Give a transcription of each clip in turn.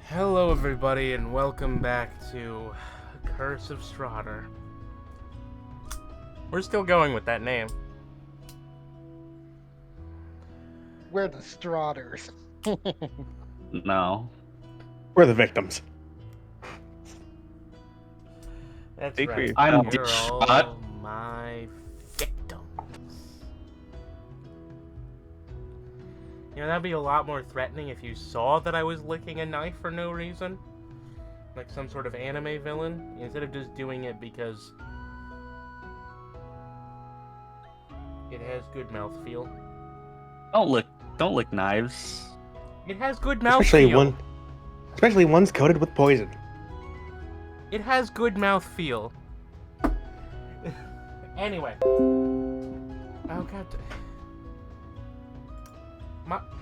Hello everybody and welcome back to Curse of Strahd. We're still going with that name. We're the Strahders. No. We're the victims. That's Speak for right. yourself. I'm You're Strahd. all my victims. You know, that'd be a lot more threatening if you saw that I was licking a knife for no reason. Like some sort of anime villain. Instead of just doing it because it has good mouthfeel. Don't lick knives. It has good Especially mouthfeel. especially one's coated with poison. It has good mouthfeel. Anyway. Oh god.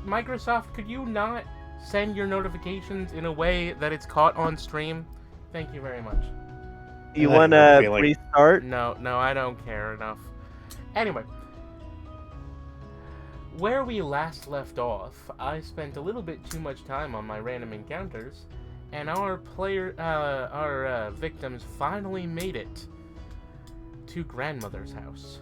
Microsoft, could you not send your notifications in a way that it's caught on stream? Thank you very much. You I want have a to feeling. restart? No, I don't care enough. Anyway. Where we last left off, I spent a little bit too much time on my random encounters, and our victims finally made it to grandmother's house.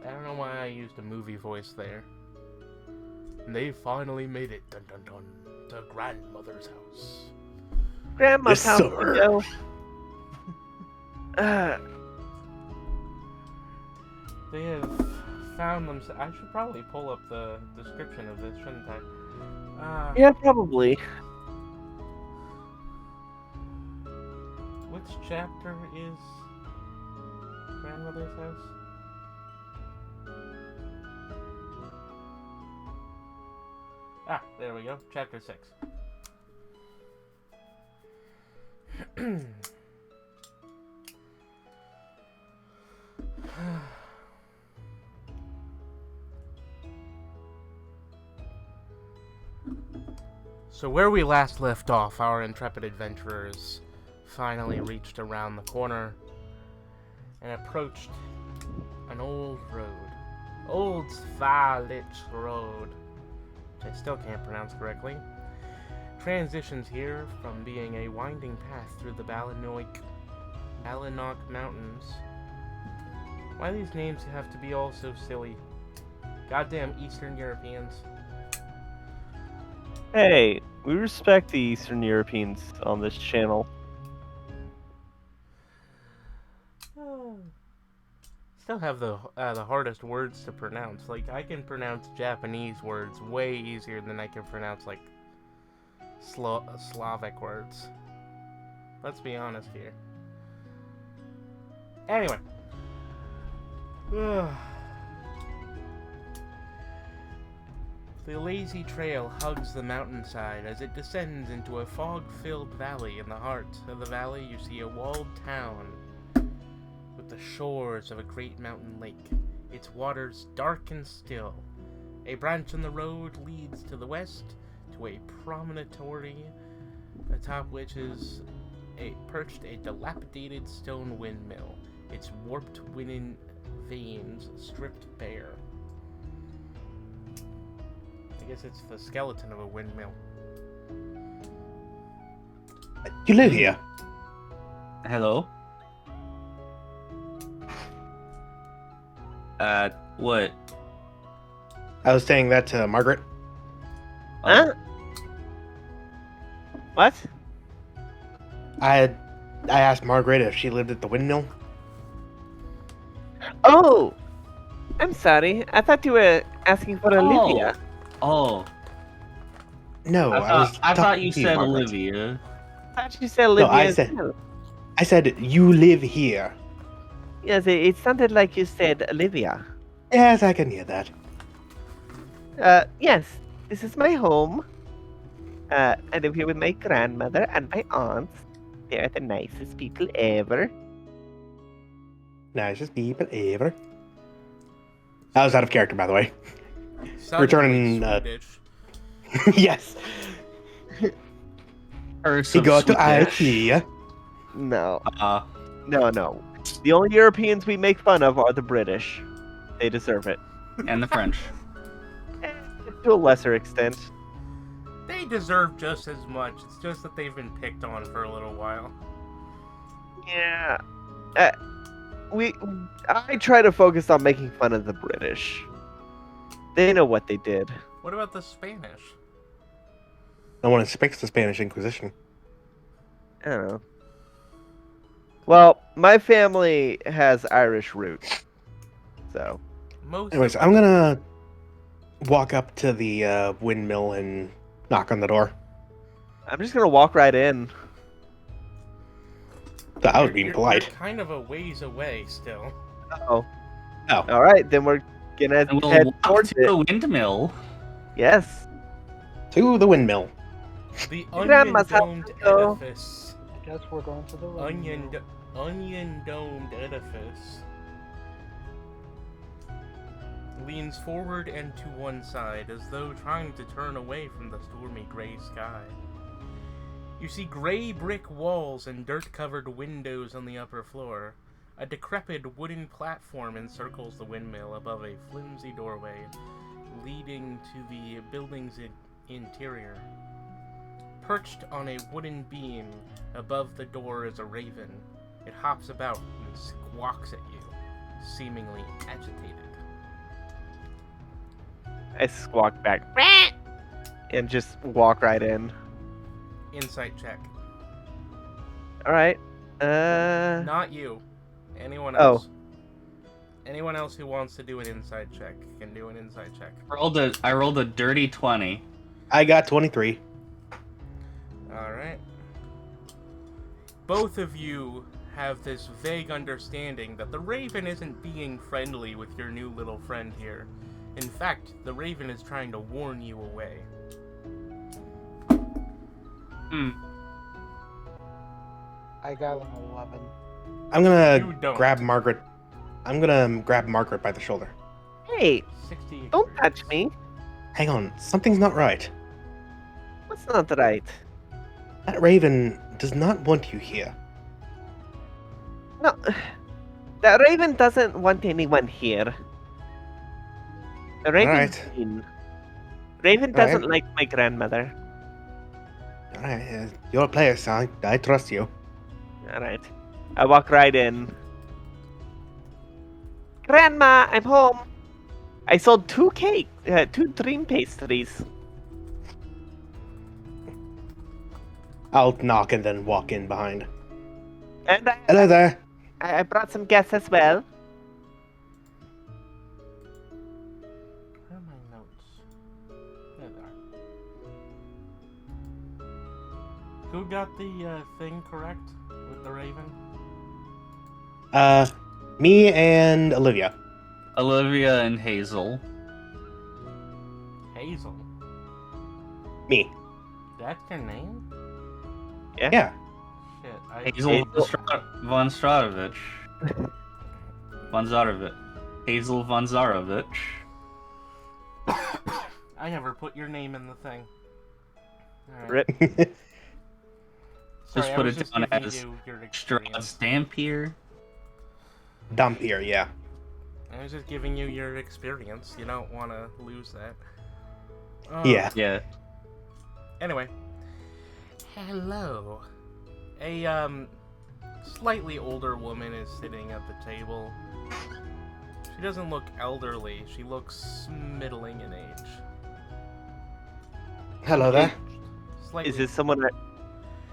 I don't know why I used a movie voice there. They finally made it, dun dun dun, to grandmother's house. Grandma's This house summer. to go. They have found themselves. I should probably pull up the description of this, shouldn't I? Yeah, probably. Which chapter is grandmother's house? Ah, there we go. Chapter 6. So where we last left off, our intrepid adventurers finally reached around the corner and approached an old road. Old Svalich Road, which I still can't pronounce correctly. Transitions here from being a winding path through the Balinoch Mountains. Why do these names have to be all so silly? Goddamn Eastern Europeans. Hey, we respect the Eastern Europeans on this channel. Still have the hardest words to pronounce. Like, I can pronounce Japanese words way easier than I can pronounce, like, Slavic words. Let's be honest here. Anyway. The lazy trail hugs the mountainside as it descends into a fog-filled valley. In the heart of the valley, you see a walled town with the shores of a great mountain lake, its waters dark and still. A branch in the road leads to the west to a promontory, atop which is perched a dilapidated stone windmill, its warped wooden vanes stripped bare. I guess it's the skeleton of a windmill. You live here. Hello? What? I was saying that to Margret. Huh? What? I asked Margret if she lived at the windmill. Oh! I'm sorry. I thought you were asking for Olivia. Oh. No, I thought talking you to said Margret. Olivia. I thought you said Olivia. I said- too. I said you live here. Yes, it sounded like you said Olivia. Yes, I can hear that. Yes, this is my home. I live here with my grandmother and my aunts. They are the nicest people ever. Nicest people ever. I was out of character, by the way. Sounded Returning, like Swedish. Yes. Curse He of got to Swedish. IKEA. No, Uh, no. The only Europeans we make fun of are the British. They deserve it. and the French. To a lesser extent. They deserve just as much. It's just that they've been picked on for a little while. Yeah. I try to focus on making fun of the British. They know what they did. What about the Spanish? No one expects the Spanish Inquisition. I don't know. Well, my family has Irish roots, so. Most Anyways, of I'm us- gonna walk up to the windmill and knock on the door. I'm just gonna walk right in. I was You're- being you're polite. kind of a ways away still. Oh. Oh. All right, then we're gonna And we'll head walk towards to the it. windmill. Yes. To the windmill. The Grandma's house onion-domed to go. edifice. I guess we're going to the windmill. Onion-domed edifice leans forward and to one side, as though trying to turn away from the stormy gray sky. You see gray brick walls and dirt-covered windows on the upper floor. A decrepit wooden platform encircles the windmill above a flimsy doorway, leading to the building's interior. Perched on a wooden beam above the door is a raven. It hops about and squawks at you, seemingly agitated. I squawk back and just walk right in. Insight check. All right. Not you. Anyone Oh. else. Anyone else who wants to do an insight check can do an insight check. I rolled a dirty 20. I got 23. Alright. Both of you have this vague understanding that the Raven isn't being friendly with your new little friend here. In fact, the Raven is trying to warn you away. I got an 11. I'm You gonna don't. grab Margret. I'm gonna grab Margret by the shoulder. Hey, 60 don't experience. touch me. Hang on, something's not right. What's not right? That raven does not want you here. No, the Raven doesn't want anyone here. The Raven's Alright. mean. Raven doesn't Alright. like my grandmother. Alright, you're a player, son. I trust you. All right, I walk right in. Grandma, I'm home. I sold 2 dream pastries. I'll knock and then walk in behind. And Hello there. I brought some guests as well. Where are my notes? There they are. Who got the thing correct with the Raven? Me and Olivia. Olivia and Hazel. Hazel. Me. That's your name? Yeah. Shit, I... Hazel von Stradovich. Von Zarovich. Hazel von Zarovich. I never put your name in the thing. Alright. Rip. Sorry, Just I put was it just down giving as you your Strahd experience. Stampier. Dampier, yeah. I was just giving you your experience. You don't want to lose that. Yeah. Yeah. Anyway. Hello. A, slightly older woman is sitting at the table. She doesn't look elderly. She looks middling in age. Hello there. Slightly. Is this someone?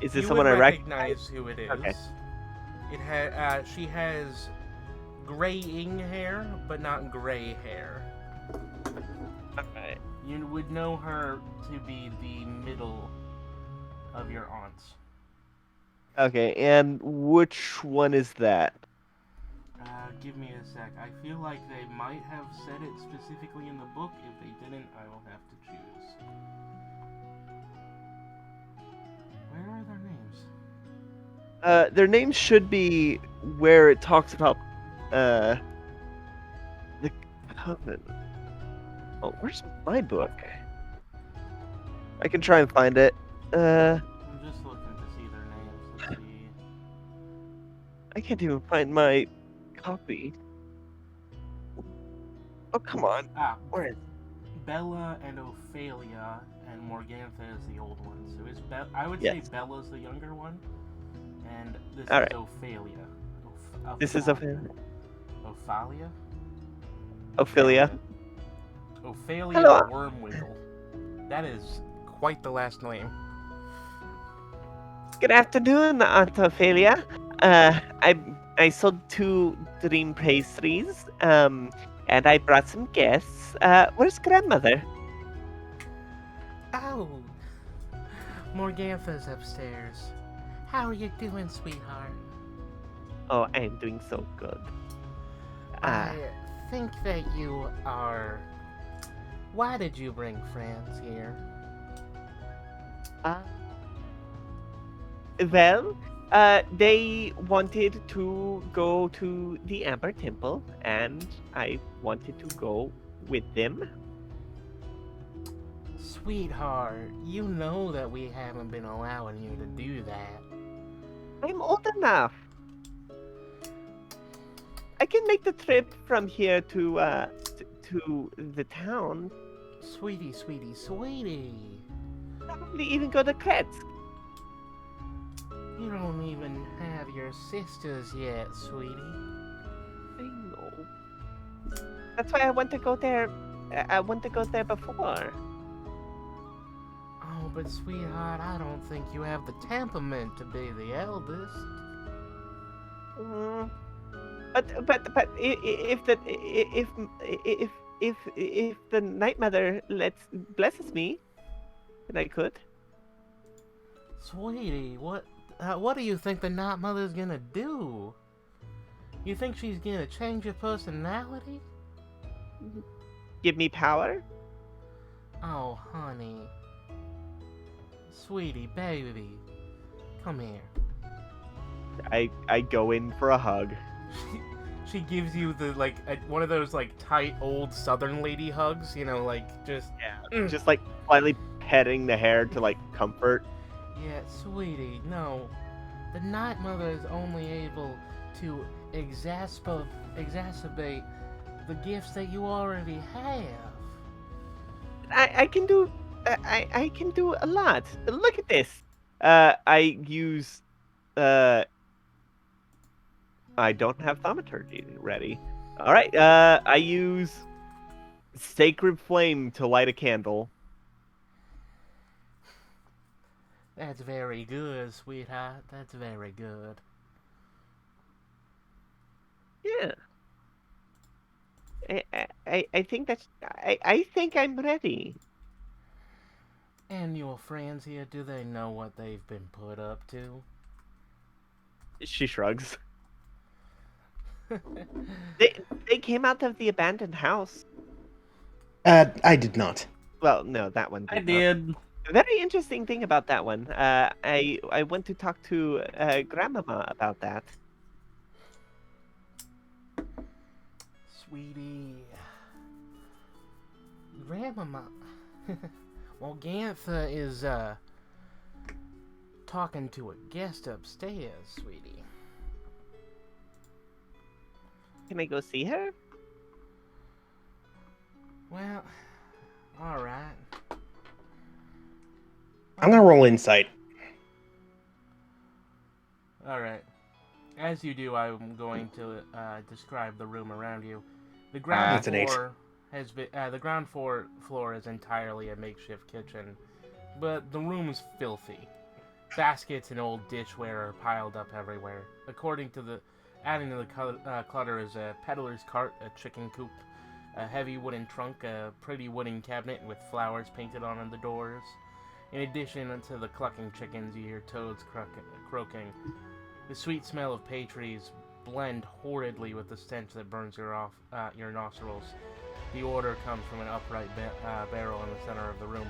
Is this You someone would I recognize? recognize who it is. Okay. She has graying hair, but not gray hair. Alright. You would know her to be the middle of your aunts. Okay, and which one is that? Give me a sec. I feel like they might have said it specifically in the book. If they didn't, I will have to choose. Where are their names? Their names should be where it talks about the coven. Oh, where's my book? I can try and find it. I'm just looking to see their names. Let's see. I can't even find my copy. Oh, come on. Ah, Where is Bella and Ophelia, and Morgantha is the old one. So I would Yes. say Bella's the younger one, and this All is right. Ophelia. This is Ophelia. Ophalia? Ophelia. Ophelia Hello. Wormwiggle. That is quite the last name. Good afternoon, Aunt Ophelia. I sold 2 dream pastries. And I brought some guests. Where's grandmother? Oh, Morgantha's upstairs. How are you doing, sweetheart? Oh, I am doing so good. I think that you are. Why did you bring friends here? Uh, well, they wanted to go to the Amber Temple, and I wanted to go with them. Sweetheart, you know that we haven't been allowing you to do that. I'm old enough. I can make the trip from here to the town. Sweetie, sweetie, sweetie. Probably even go to Kretsk. You don't even have your sisters yet, sweetie. I know. That's why I want to go there. I want to go there before. Oh, but sweetheart, I don't think you have the temperament to be the eldest. Mm, but if the Night Mother blesses me, then I could. Sweetie, what do you think the Night Mother's gonna do? You think she's gonna change your personality? Give me power. Oh, honey. Sweetie, baby. Come here. I go in for a hug. She gives you the, one of those, tight old southern lady hugs, just... Yeah. Just like slightly petting the hair to like comfort. Yeah, sweetie, no. The Night Mother is only able to exacerbate the gifts that you already have. I can do I can do a lot. Look at this. I use I don't have thaumaturgy ready. All right. I use sacred flame to light a candle. That's very good, sweetheart. That's very good. Yeah. I think that's I think I'm ready. And your friends here, do they know what they've been put up to? She shrugs. They came out of the abandoned house. I did not. Well, no, that one I did not. did. Very interesting thing about that one. I went to talk to Grandmama about that. Sweetie. Grandmama. Well, Gantha is, talking to a guest upstairs, sweetie. Can I go see her? Well, alright. I'm gonna roll insight. Alright. As you do, I'm going to describe the room around you. The ground That's an 8. floor has been the ground floor is entirely a makeshift kitchen, but the room is filthy. Baskets and old dishware are piled up everywhere. Adding to the clutter is a peddler's cart, a chicken coop, a heavy wooden trunk, a pretty wooden cabinet with flowers painted on the doors. In addition to the clucking chickens, you hear toads croaking. The sweet smell of pastries blend horridly with the stench that burns your nostrils. The odor comes from an upright barrel in the center of the room.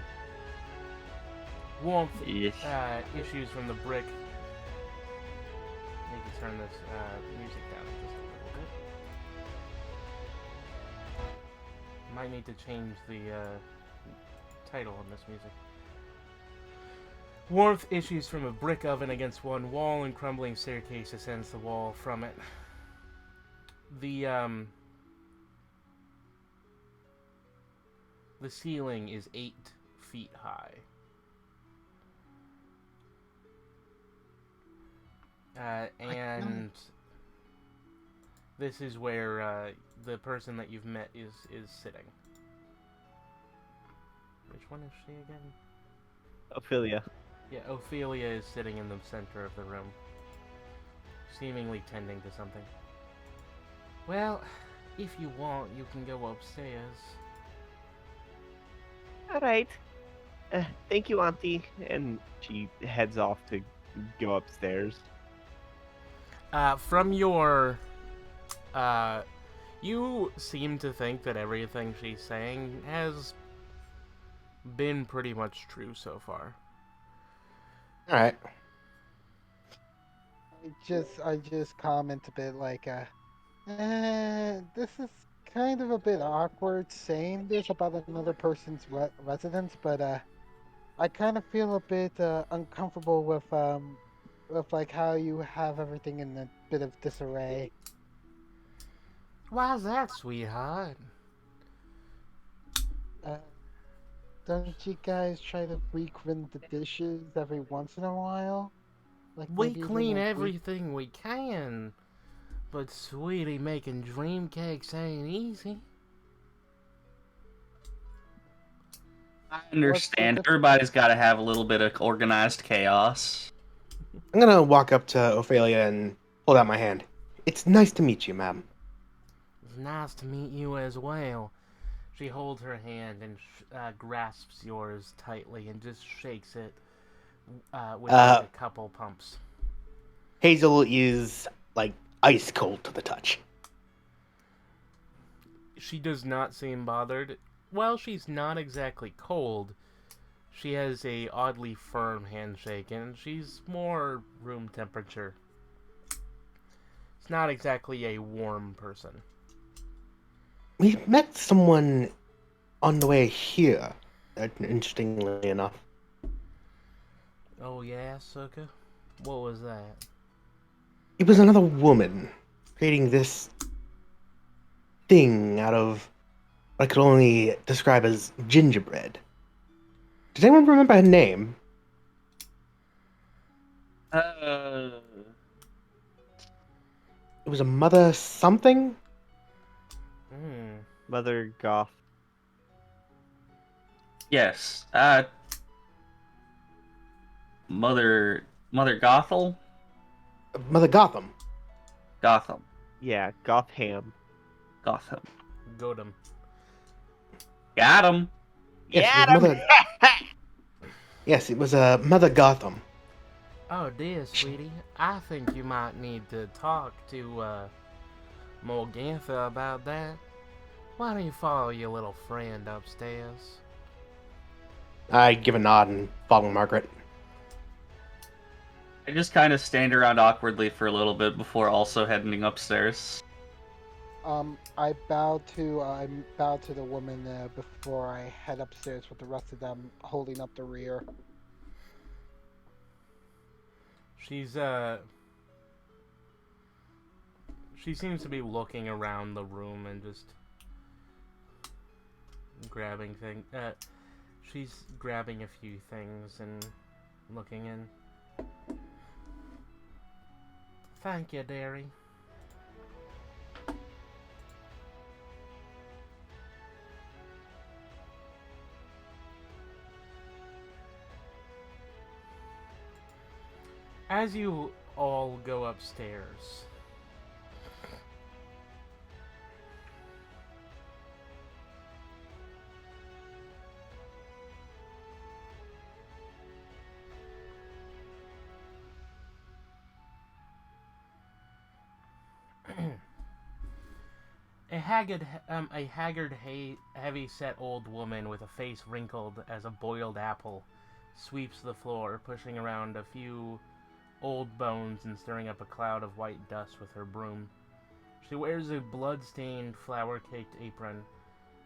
Warmth Yes. issues from the brick. I need to turn this music down just a little bit. Might need to change the title on this music. Warmth issues from a brick oven against one wall, and crumbling staircase ascends the wall from it. The ceiling is 8 feet high. And this is where the person that you've met is sitting. Which one is she again? Ophelia. Yeah, Ophelia is sitting in the center of the room, seemingly tending to something. Well, if you want, you can go upstairs. All right. Thank you, Auntie. And she heads off to go upstairs. From your, you seem to think that everything she's saying has been pretty much true so far. All right. I just comment a bit like, this is kind of a bit awkward saying this about another person's residence, but I kind of feel a bit uncomfortable with like how you have everything in a bit of disarray. Why's that, sweetheart? Uh, don't you guys try to frequent the dishes every once in a while? Like We maybe even clean a week? everything we can, but sweetie, making dream cakes ain't easy. I understand. Everybody's got to have a little bit of organized chaos. I'm gonna walk up to Ophelia and hold out my hand. It's nice to meet you, ma'am. It's nice to meet you as well. She holds her hand and grasps yours tightly and just shakes it with like a couple pumps. Hazel is like ice cold to the touch. She does not seem bothered. While she's not exactly cold, she has a oddly firm handshake, and she's more room temperature. It's not exactly a warm person. We met someone on the way here, interestingly enough. Oh yeah, sucker? What was that? It was another woman creating this thing out of what I could only describe as gingerbread. Does anyone remember her name? It was a mother something? Mother Goth. Yes. Mother Gothel? Mother Gotham. Gotham. Yeah, Gotham. Gotham. Godam. Got him. Yes, it was Mother. Yes, it was Mother Gotham. Oh dear, sweetie. I think you might need to talk to Morgantha about that. Why don't you follow your little friend upstairs? I give a nod and follow Margret. I just kind of stand around awkwardly for a little bit before also heading upstairs. I bow to the woman before I head upstairs with the rest of them holding up the rear. She seems to be looking around the room and just grabbing things. She's grabbing a few things and looking in. Thank you, dearie. As you all go upstairs, a haggard, heavy-set old woman with a face wrinkled as a boiled apple sweeps the floor, pushing around a few old bones and stirring up a cloud of white dust with her broom. She wears a blood-stained, flour-caked apron.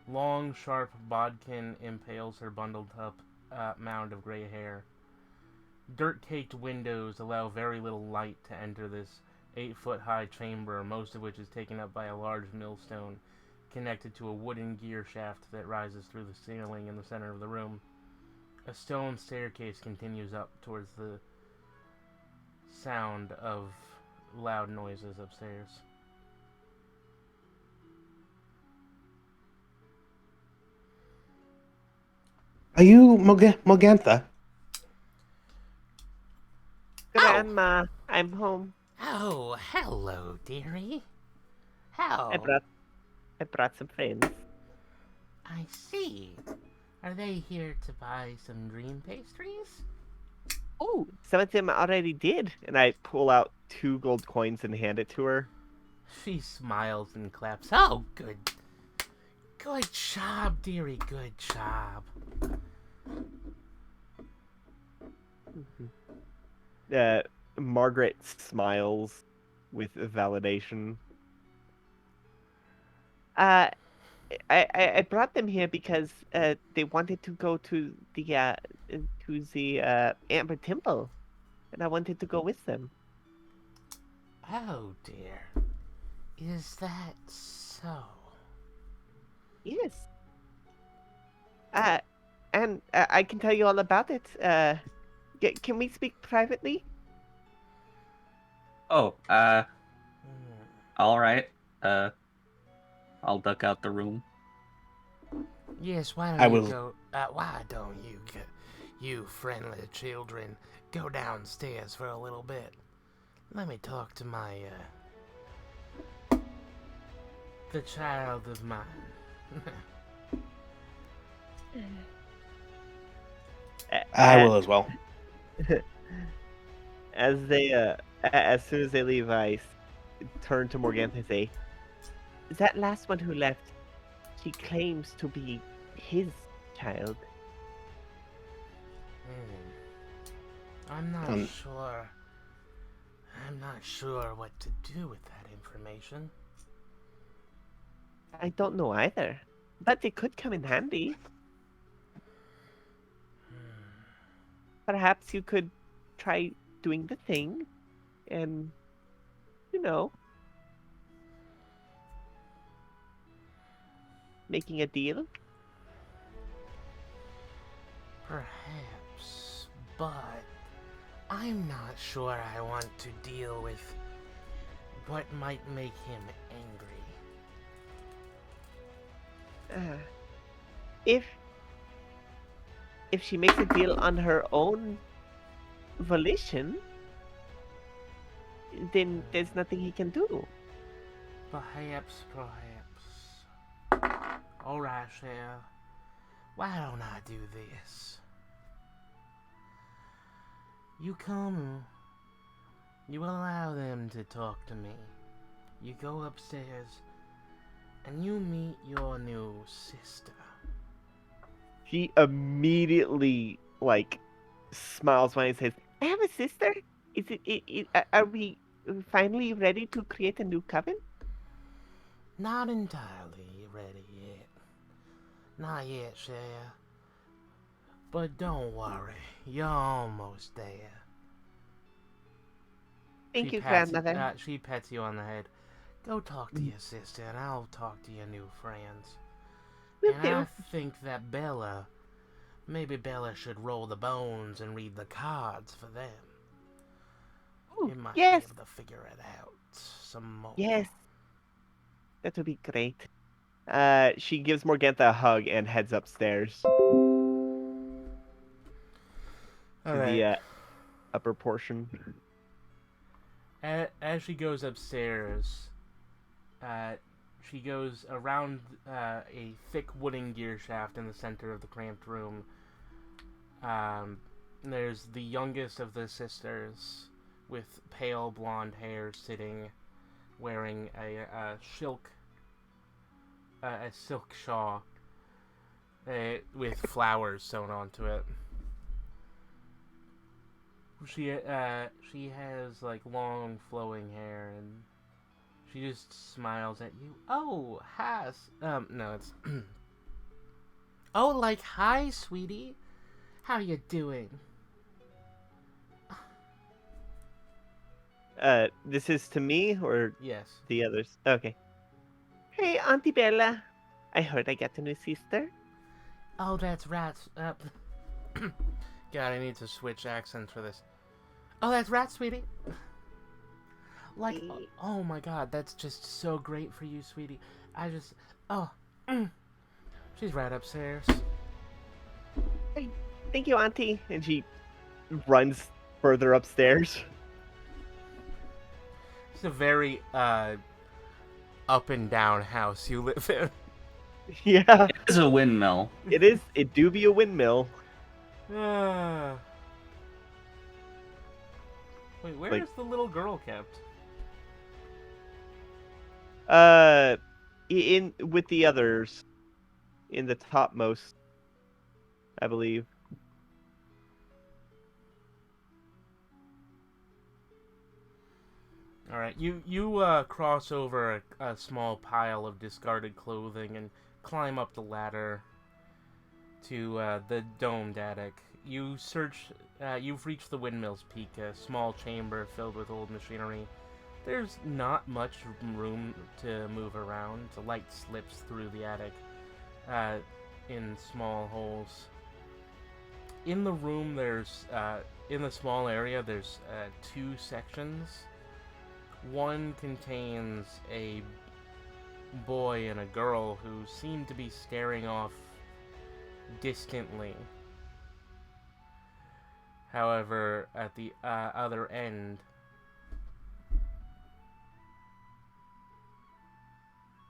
Long, sharp bodkin impales her bundled-up mound of gray hair. Dirt-caked windows allow very little light to enter this 8-foot-high chamber, most of which is taken up by a large millstone connected to a wooden gear shaft that rises through the ceiling in the center of the room. A stone staircase continues up towards the sound of loud noises upstairs. Are you Morgantha? Grandma, I'm home. Oh, hello, dearie. I How? brought some friends. I see. Are they here to buy some dream pastries? Oh, some of them already did. And I pull out 2 gold coins and hand it to her. She smiles and claps. Oh, good. Good job, dearie. Good job. Margret smiles with validation. I brought them here because they wanted to go to the Amber Temple, and I wanted to go with them. Oh, dear. Is that so? Yes. And I can tell you all about it. Can we speak privately? Oh, Hmm. all right. I'll duck out the room. Yes, why don't I you will. go... why don't you, you friendly children, go downstairs for a little bit? Let me talk to my, the child of mine. I will as well. As soon as they leave, I turn to Morgantha and say, "That last one who left, she claims to be his child." I'm not Um, sure. I'm not sure what to do with that information. I don't know either, but it could come in handy. Perhaps you could try doing the thing, and you know, making a deal. Perhaps, but I'm not sure I want to deal with what might make him angry. If she makes a deal on her own volition, then there's nothing he can do. Perhaps. Alright, Cher. Why don't I do this? You come. You allow them to talk to me. You go upstairs, and you meet your new sister. She immediately smiles when he says, "I have a sister. Are we finally ready to create a new coven?" Not entirely ready yet. Not yet, Cher. But don't worry, you're almost there. Thank you, grandmother. She pets you on the head. Go talk to your sister, and I'll talk to your new friends. Will And do. I think that maybe Bella should roll the bones and read the cards for them. Ooh, You might yes, be able to figure it out some more. yes, that would be great. She gives Morgantha a hug and heads upstairs All to right. the upper portion. As she goes upstairs, she goes around a thick wooden gear shaft in the center of the cramped room. There's the youngest of the sisters with pale blonde hair sitting, wearing a silk shawl with flowers sewn onto it. She has like long flowing hair, and she just smiles at you. Oh, hi. No, it's oh, like hi, sweetie. How you doing? This is to me or Yes. the others? Okay. Hey, Auntie Bella. I heard I got a new sister. Oh, that's right. God, I need to switch accents for this. Oh, that's right, sweetie. Like, oh my God, that's just so great for you, sweetie. I just, oh, she's right upstairs. Hey, thank you, Auntie. And she runs further upstairs. It's a very up and down house you live in. Yeah, It is a windmill. it is. It do be a windmill. Wait, where is Like- the little girl kept? In with the others, in the topmost, I believe. All right, you cross over a small pile of discarded clothing and climb up the ladder to the domed attic. You search. You've reached the windmill's peak, a small chamber filled with old machinery. There's not much room to move around. The light slips through the attic in small holes. In the room, there's in the small area, there's two sections. One contains a boy and a girl who seem to be staring off distantly. However, at the other end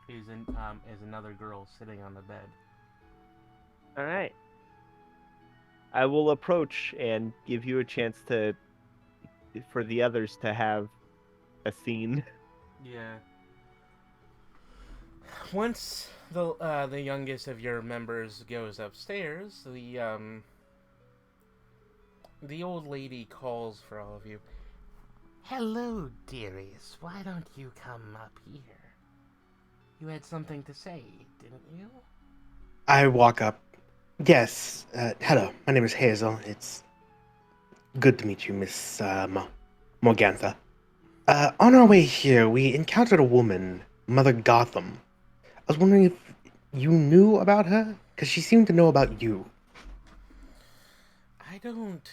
is another girl sitting on the bed. All right. I will approach and give you a chance for the others to have a scene. Yeah. Once the youngest of your members goes upstairs, the old lady calls for all of you. Hello, dearies. Why don't you come up here? You had something to say, didn't you? I walk up. Yes, hello. My name is Hazel. It's good to meet you, Miss Morgantha. On our way here, we encountered a woman, Mother Gotham. I was wondering if you knew about her? Because she seemed to know about you. I don't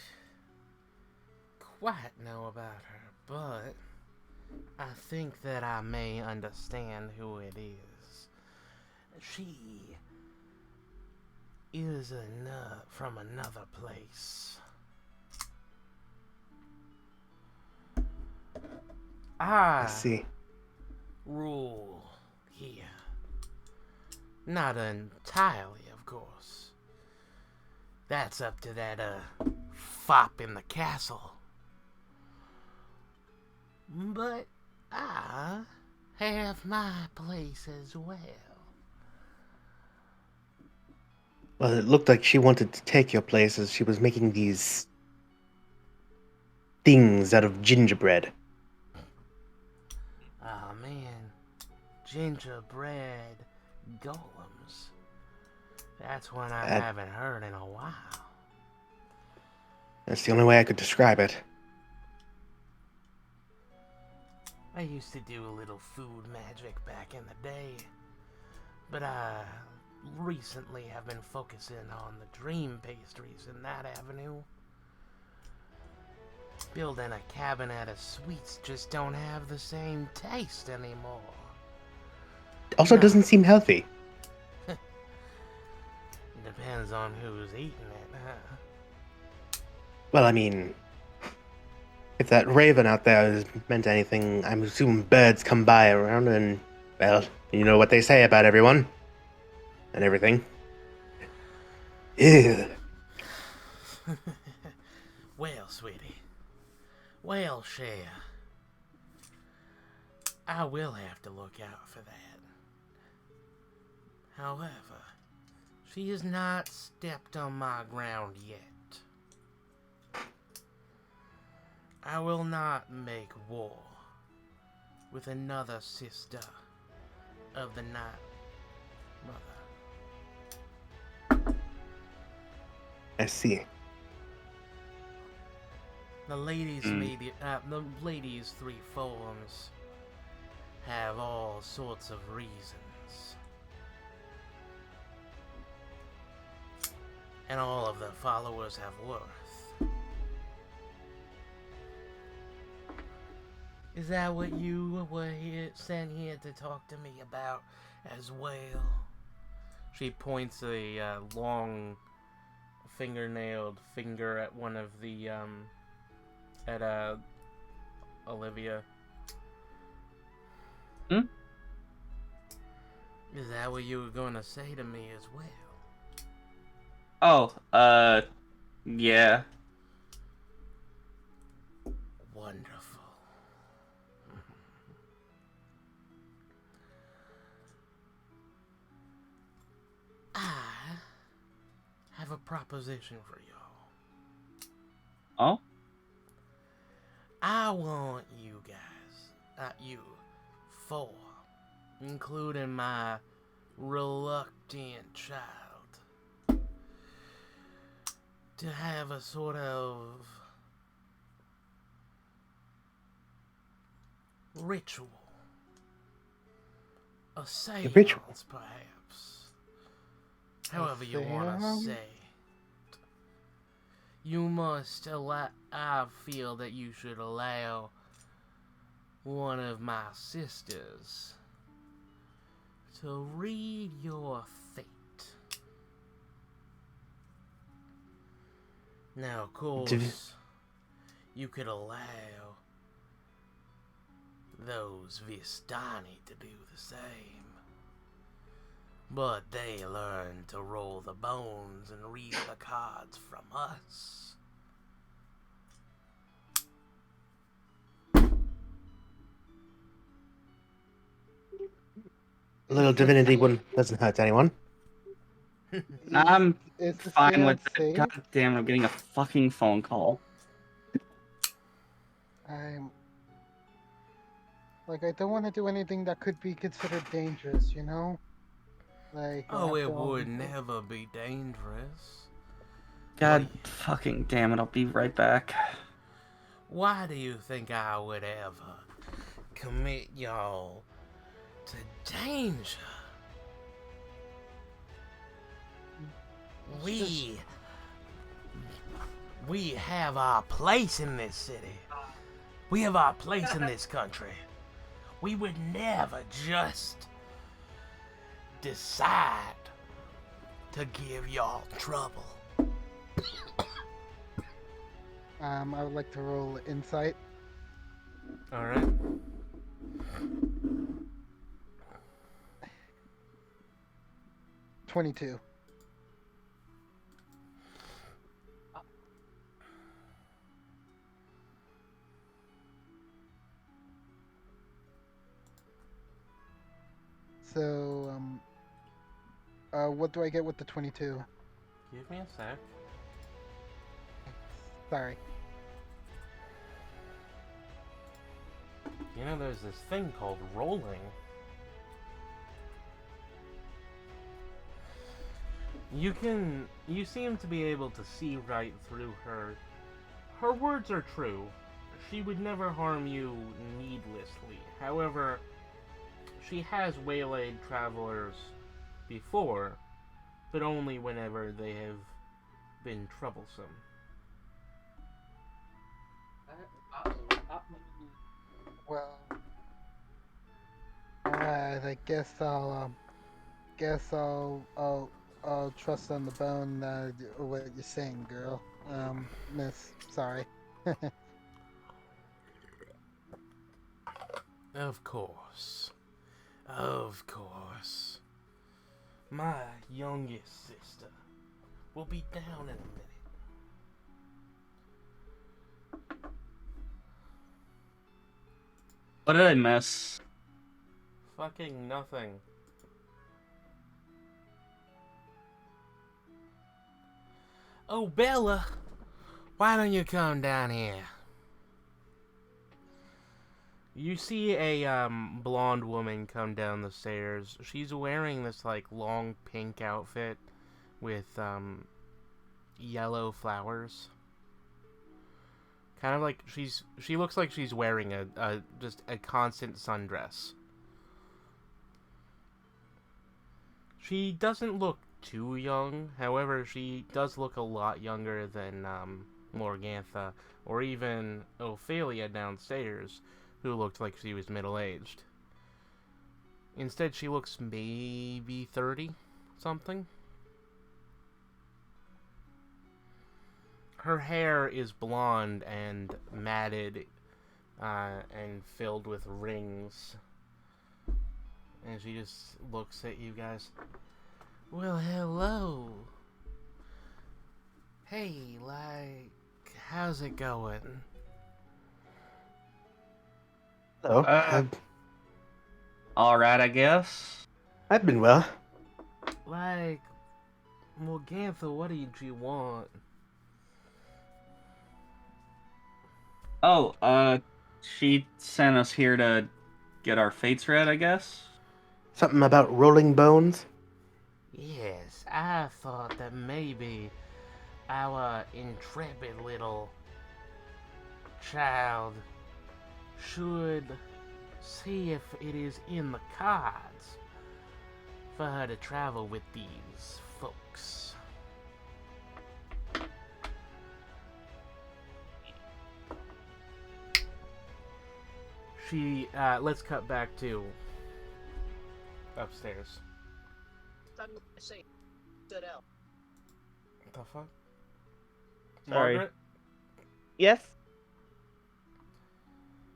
quite know about her, but I think that I may understand who it is. She is from another place. I see. Rule here. Not entirely, of course. That's up to that fop in the castle. But I have my place as well. Well, it looked like she wanted to take your place as she was making these things out of gingerbread. Oh man, gingerbread golems. That's one I haven't heard in a while. That's the only way I could describe it. I used to do a little food magic back in the day, but I recently have been focusing on the dream pastries in that avenue. Building a cabinet of sweets just don't have the same taste anymore. Also, No. doesn't seem healthy. Depends on who's eating it, huh? Well, I mean, if that raven out there is meant anything, I'm assuming birds come by around and, well, you know what they say about everyone. And everything. Ew. Well, sweetie. Well, Shea. I will have to look out for that. However, she has not stepped on my ground yet. I will not make war with another sister of the Night Mother. I see. The ladies' three forms have all sorts of reasons and all of the followers have worth. Is that what you were sent here to talk to me about as well? She points a long fingernailed finger at one of the, at Olivia. Hmm? Is that what you were going to say to me as well? Oh, yeah. Wonderful. I have a proposition for y'all. Oh? I want you guys, not you, four, including my reluctant child, to have a sort of ritual. A seance, ritual? perhaps. However you want to seance? say it. You must allow... I feel that you should allow one of my sisters to read your fate. Now, of course, you could allow those Vistani to do the same. But they learn to roll the bones and read the cards from us. A little divinity doesn't hurt anyone. I'm Is the fine with seance it. safe? God damn, I'm getting a fucking phone call. I'm like, I don't want to do anything that could be considered dangerous, you know? Like, Oh, it after all would we did. never be dangerous. God fucking damn it, I'll be right back. Why do you think I would ever commit y'all to danger? We have our place in this city. We have our place in this country. We would never just decide to give y'all trouble. I would like to roll insight. Alright. 22. So, what do I get with the 22? Give me a sec. Sorry. You know, there's this thing called rolling. You seem to be able to see right through her. Her words are true. She would never harm you needlessly. However, she has waylaid travelers before, but only whenever they have been troublesome. Well, alright, I guess I'll trust on the bone, what you're saying, girl. Miss, sorry. Of course. Of course. My youngest sister will be down in a minute. What did I miss? Fucking nothing. Oh, Bella, why don't you come down here? You see a blonde woman come down the stairs. She's wearing this like long pink outfit with yellow flowers. Kind of like she looks like she's wearing a just a constant sundress. She doesn't look too young. However, she does look a lot younger than Morgantha or even Ophelia downstairs, who looked like she was middle-aged. Instead, she looks maybe 30 something. Her hair is blonde and matted and filled with rings. And she just looks at you guys. Well, hello. Hey, how's it going? Hello. All right, I guess. I've been well. Morgantha, what did you want? Oh, she sent us here to get our fates read, I guess. Something about rolling bones? Yes, I thought that maybe our intrepid little child should see if it is in the cards for her to travel with these folks. Let's cut back to upstairs. What the fuck? Sorry. Margret? Yes?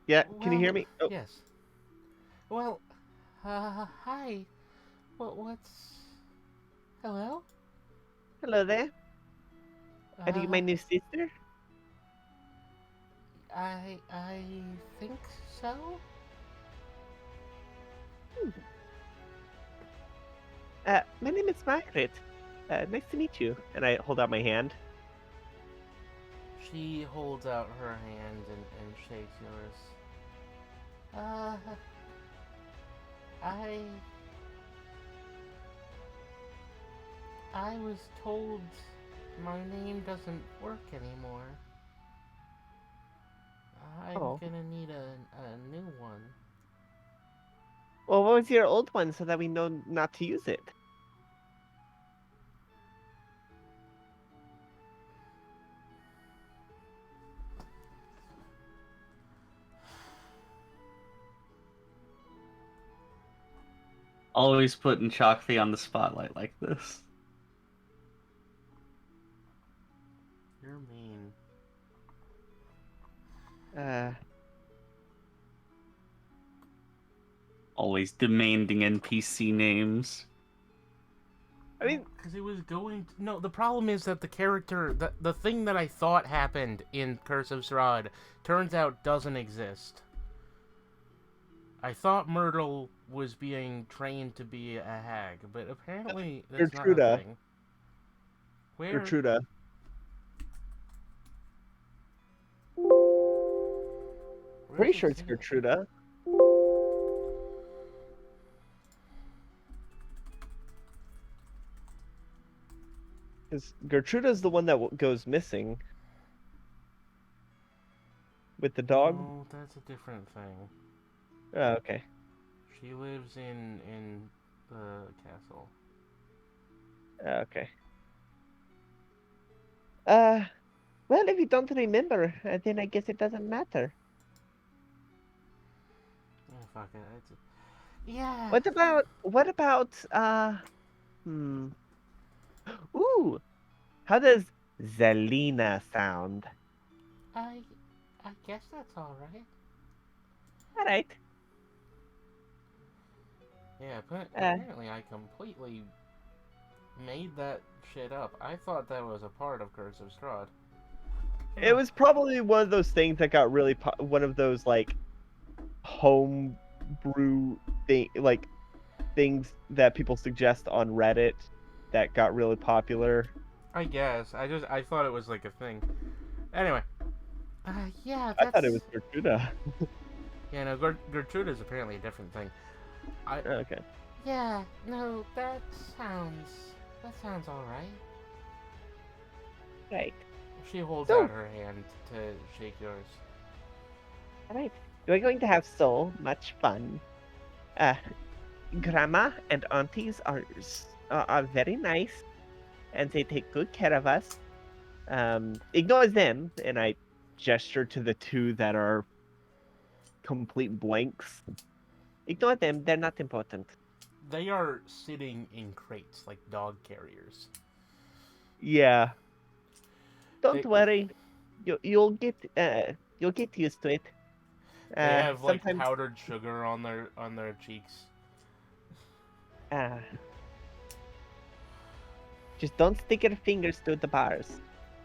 Yeah, can you hear Well, me? Oh, Yes. Well, hi. What's... Hello? hello there. Are you my new sister? I think so? My name is Margret. Nice to meet you. And I hold out my hand. She holds out her hand and shakes yours. I was told my name doesn't work anymore. I'm Oh. gonna need a new one. Well, what was your old one so that we know not to use it? Always putting Chakthi on the spotlight like this. You're mean. Always demanding NPC names. I mean, because it was going to... No, the problem is that the character... The thing that I thought happened in Curse of Strahd turns out doesn't exist. I thought Myrtle was being trained to be a hag, but apparently that's not a Gertruda. thing. Where? Gertruda. Where Pretty does sure it it's say? Gertruda. Because Gertruda's the one that goes missing. With the dog? No, that's a different thing. Oh, okay. She lives in the castle. Okay. Well, if you don't remember, then I guess it doesn't matter. Oh, fuck it. Yeah. What about, Ooh, how does Zelina sound? I guess that's alright. Alright. Yeah, but apparently I completely made that shit up. I thought that was a part of Curse of Strahd. It was probably one of those things that got really one of those like home brew things that people suggest on Reddit that got really popular. I guess. I thought it was like a thing. Anyway. Yeah, I thought it was Gertruda. Yeah, no, Gertrude is apparently a different thing. Okay. Yeah, no, that sounds alright. Right. She holds So- out her hand to shake yours. Alright. We're going to have so much fun. Grandma and aunties are are very nice, and they take good care of us. Ignore them, and I gesture to the two that are complete blanks. Ignore them; they're not important. They are sitting in crates like dog carriers. Yeah, don't They worry. You'll get used to it. they have like Sometimes powdered sugar on their cheeks. uh, just don't stick your fingers through the bars.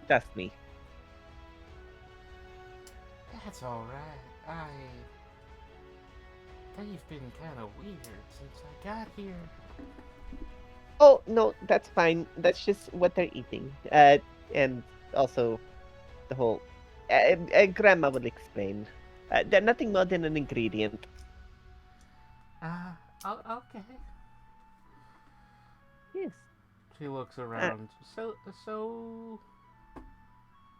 Trust me. That's all right. They've been kind of weird since I got here. Oh no, that's fine. That's just what they're eating. And also the whole. Grandma will explain. They're nothing more than an ingredient. Okay. Yes. She looks Uh, around. So,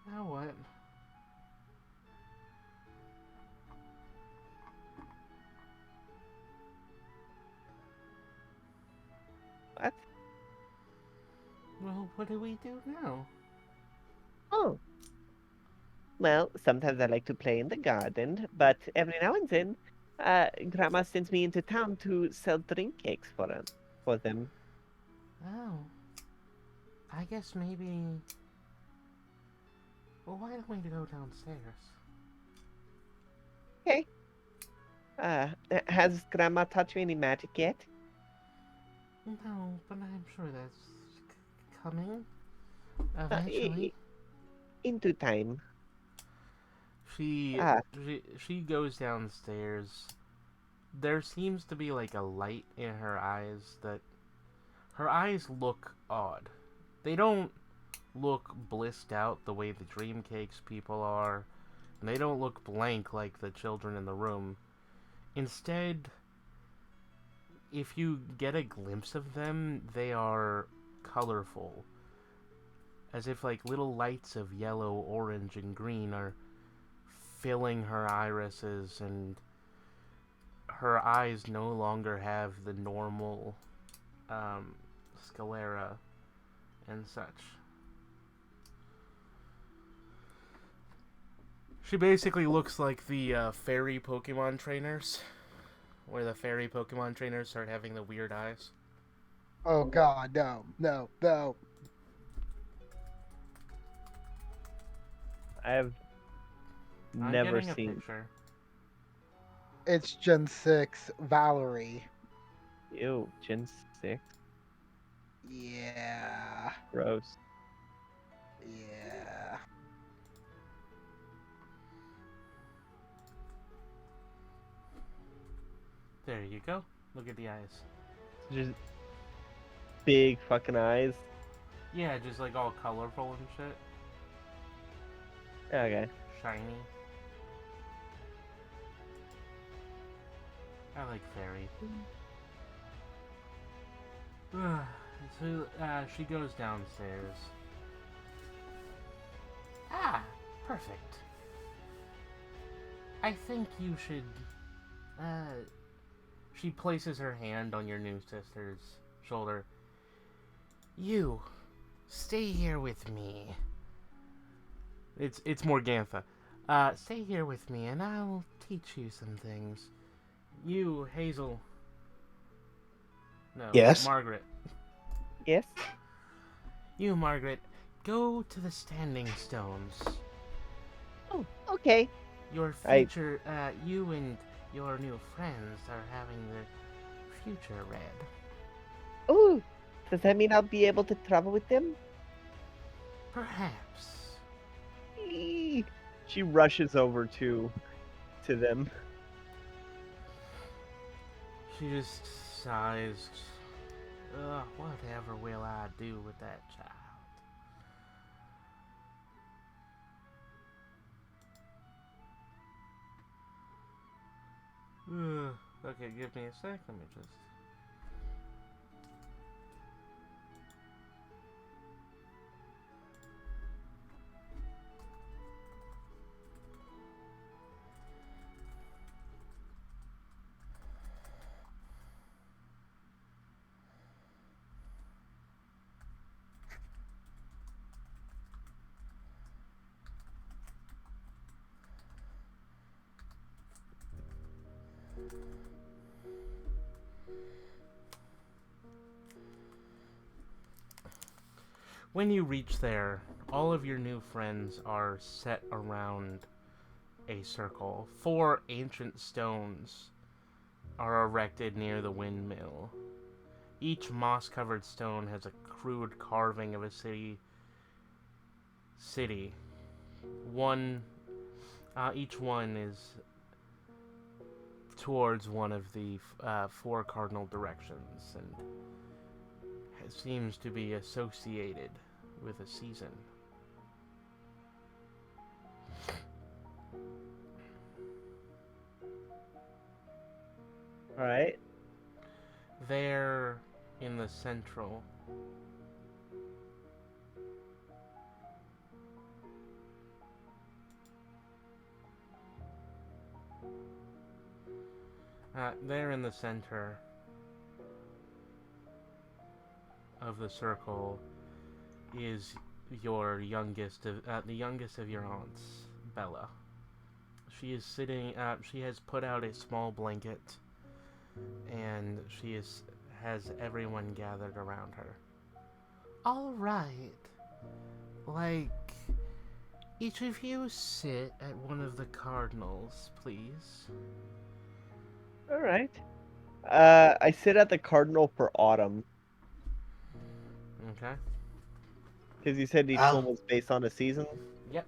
now what? what? Well, what do we do now? Oh. Well, sometimes I like to play in the garden, but every now and then, Grandma sends me into town to sell drink cakes for them. Oh, I guess maybe. Well, why don't we go downstairs? Okay. Has Grandma taught you any magic yet? No, but I'm sure that's coming Uh, eventually. i- into time. She, Ah, she goes downstairs. There seems to be like a light in her eyes that her eyes look odd. They don't look blissed out the way the dream cakes people are, and they don't look blank like the children in the room. Instead, if you get a glimpse of them, they are colorful. As if like little lights of yellow, orange, and green are filling her irises, and her eyes no longer have the normal sclera and such. She basically looks like the fairy Pokemon trainers, where the fairy Pokemon trainers start having the weird eyes. Oh God, no, no, no. I have I'm never getting a seen. picture. It's Gen 6, Valerie. Ew, Gen 6. Yeah, Gross. yeah. There you go. Look at the eyes. Just big fucking eyes. Yeah, just like all colorful and shit. Okay. Shiny. I like fairy. So she goes downstairs. Ah, perfect. I think you should. She places her hand on your new sister's shoulder. You, stay here with me. It's Morgantha. Stay here with me, and I'll teach you some things. You, Hazel. No, Yes? Margret. Yes. You, Margret, go to the Standing Stones. Oh, okay. Your I- future, you and your new friends are having the future read. Oh, does that mean I'll be able to travel with them? Perhaps. Eee. She rushes over to them. She just sighs. Whatever will I do with that child? Okay, give me a sec. Let me just. When you reach there, all of your new friends are set around a circle. 4 ancient stones are erected near the windmill. Each moss-covered stone has a crude carving of a city. Each one is towards one of the 4 cardinal directions, and seems to be associated with a season. All right. There in the central there in the center of the circle is your youngest of the youngest of your aunts, Bella. She is sitting. She has put out a small blanket, and has everyone gathered around her. All right, like each of you sit at one of the cardinals, please. All right. I sit at the cardinal for autumn Okay. because you said each one was based on a season. Yep.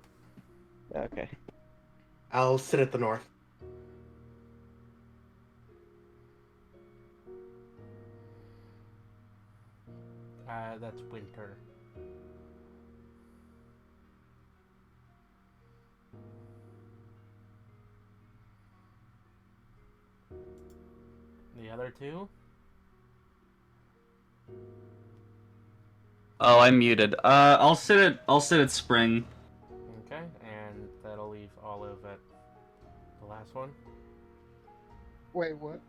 Okay. I'll sit at the north. That's winter. The other two? Oh, I'm muted. I'll sit at spring. Okay, and that'll leave Olive at the last one. Wait, what?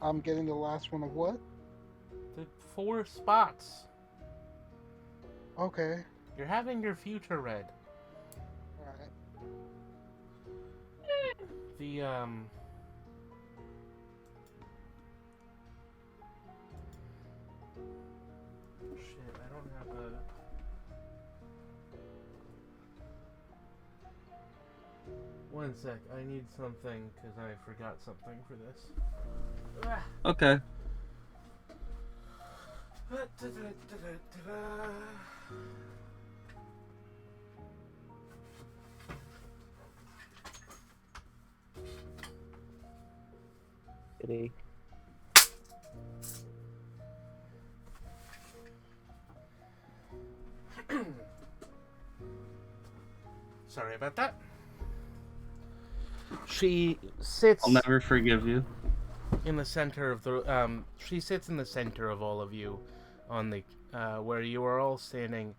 I'm getting the last one of what? The 4 spots. Okay. You're having your future read. Alright. The shit, I don't have a. One sec, I need something because I forgot something for this. Okay. Kitty. Sorry about that. She sits I'll never forgive you. in the center of the she sits in the center of all of you on the where you are all standing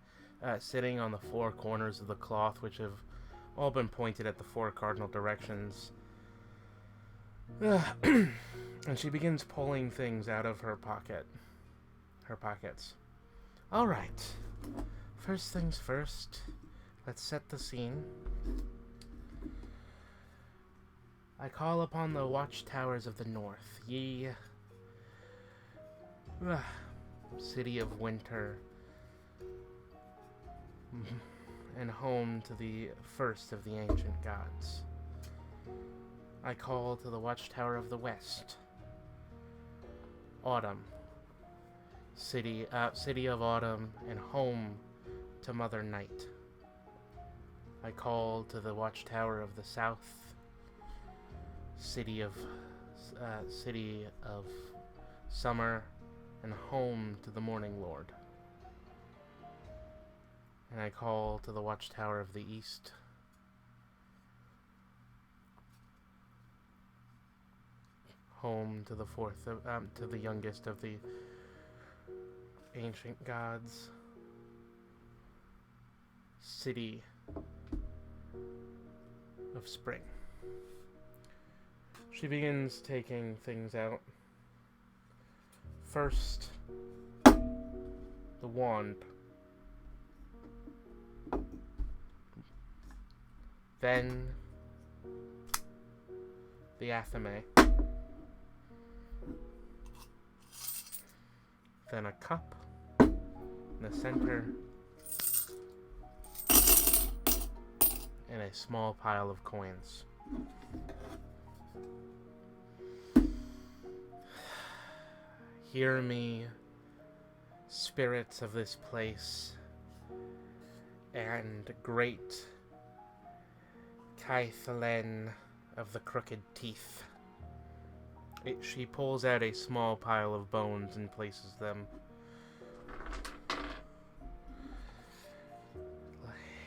sitting on the 4 corners of the cloth, which have all been pointed at the 4 cardinal directions. And she begins pulling things out of her pockets. All right, first things first, let's set the scene. I call upon the watchtowers of the north, ye city of winter, and home to the first of the ancient gods. I call to the watchtower of the west, autumn, city of autumn, and home to Mother Night. I call to the watchtower of the south, city of summer, and home to the Morning Lord. And I call to the watchtower of the east, home to the to the youngest of the ancient gods, city of spring. She begins taking things out. First, the wand. Then, the athame. then a cup in the center, and a small pile of coins. Hear me, spirits of this place, and great Kaithalen of the crooked teeth. She pulls out a small pile of bones and places them.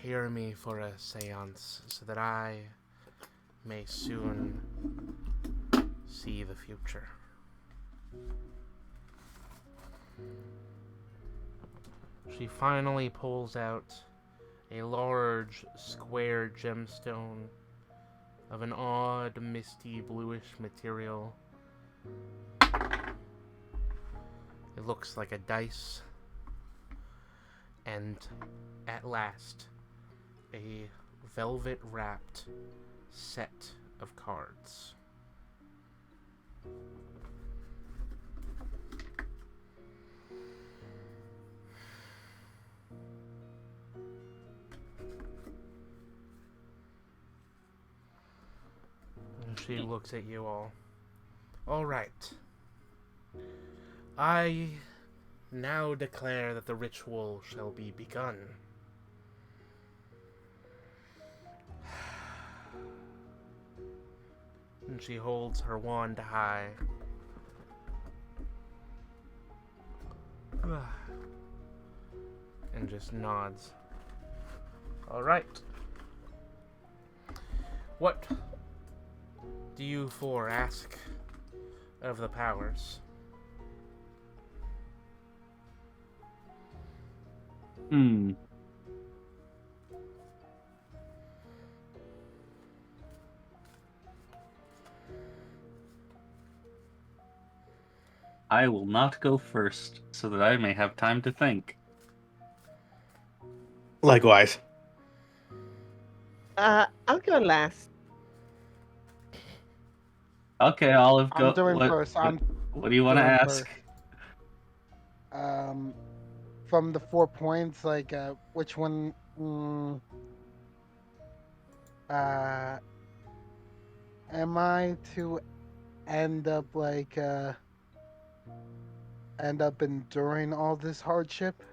Hear me for a seance, so that I may soon see the future. She finally pulls out a large, square gemstone of an odd, misty, bluish material. It looks like a dice, and at last, a velvet-wrapped set of cards. And she looks at you all. All right. I now declare that the ritual shall be begun. And she holds her wand high. And just nods. All right. What do you four ask of the powers? I will not go first, so that I may have time to think. Likewise. I'll go last. Okay, Olive, go. I'm doing first. What do you want to doing ask? first. From the 4 points, like, which one? Am I to end up enduring all this hardship?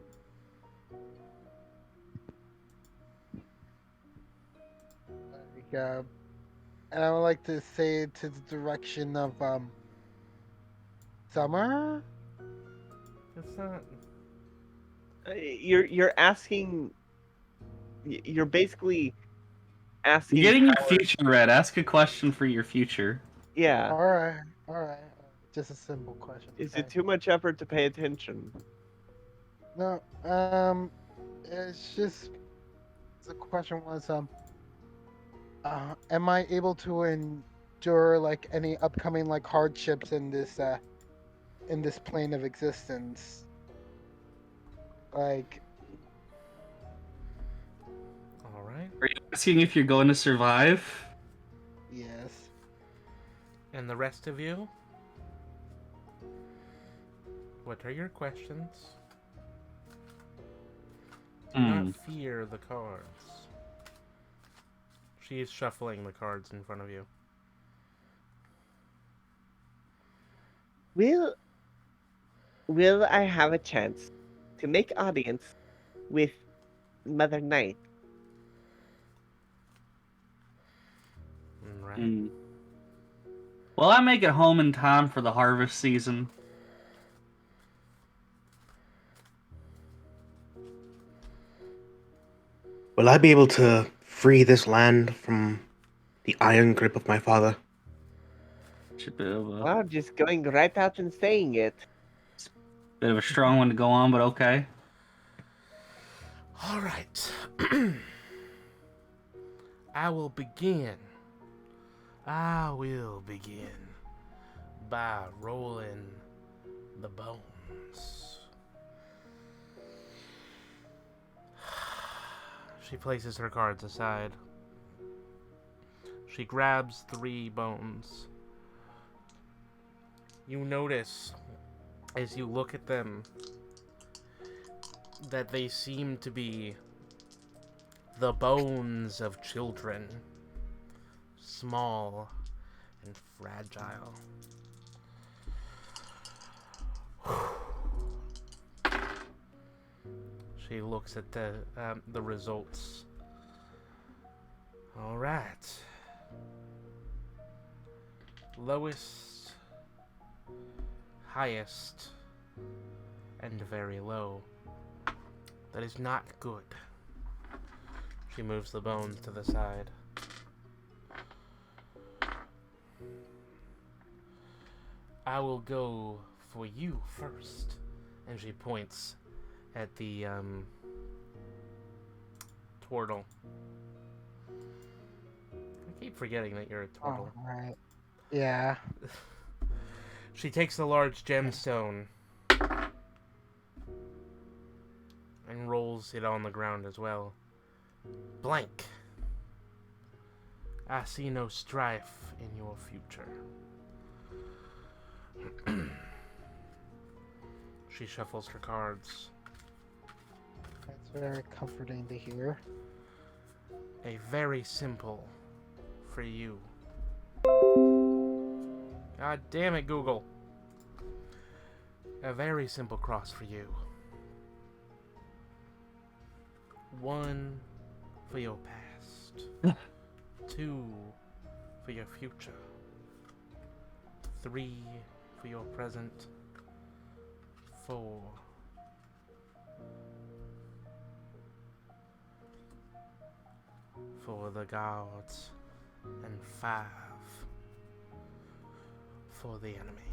And I would like to say it to the direction of Summer. It's not. You're asking. You're basically asking. You're getting your powers- future read. Ask a question for your future. Yeah. All right. Just a simple question. Is okay. it too much effort to pay attention? No, it's just the question was, am I able to endure like any upcoming like hardships in this plane of existence? Like, All right. Are you asking if you're going to survive? yes. And the rest of you? What are your questions? Do not fear the cards. She is shuffling the cards in front of you. Will I have a chance to make audience with Mother Night? Right. Will I make it home in time for the harvest season? Will I be able to free this land from the iron grip of my father? It's a bit of a, Wow, just going right out and saying it. bit of a strong one to go on, but okay. All right. I will begin by rolling the bones. She places her cards aside. She grabs 3 bones. You notice as you look at them, that they seem to be the bones of children, small and fragile. She looks at the results. All right. Lowest, highest, and very low. That is not good. She moves the bones to the side. I will go for you first. And she points at the turtle. I keep forgetting that you're a turtle. Oh, right. Yeah. She takes the large gemstone and rolls it on the ground as well. Blank. I see no strife in your future. She shuffles her cards. That's very comforting to hear. A very simple for you. God damn it, Google. A very simple cross for you. 1 for your past. 2 for your future. 3 for your present. 4 for the gods. And 5 for the enemy.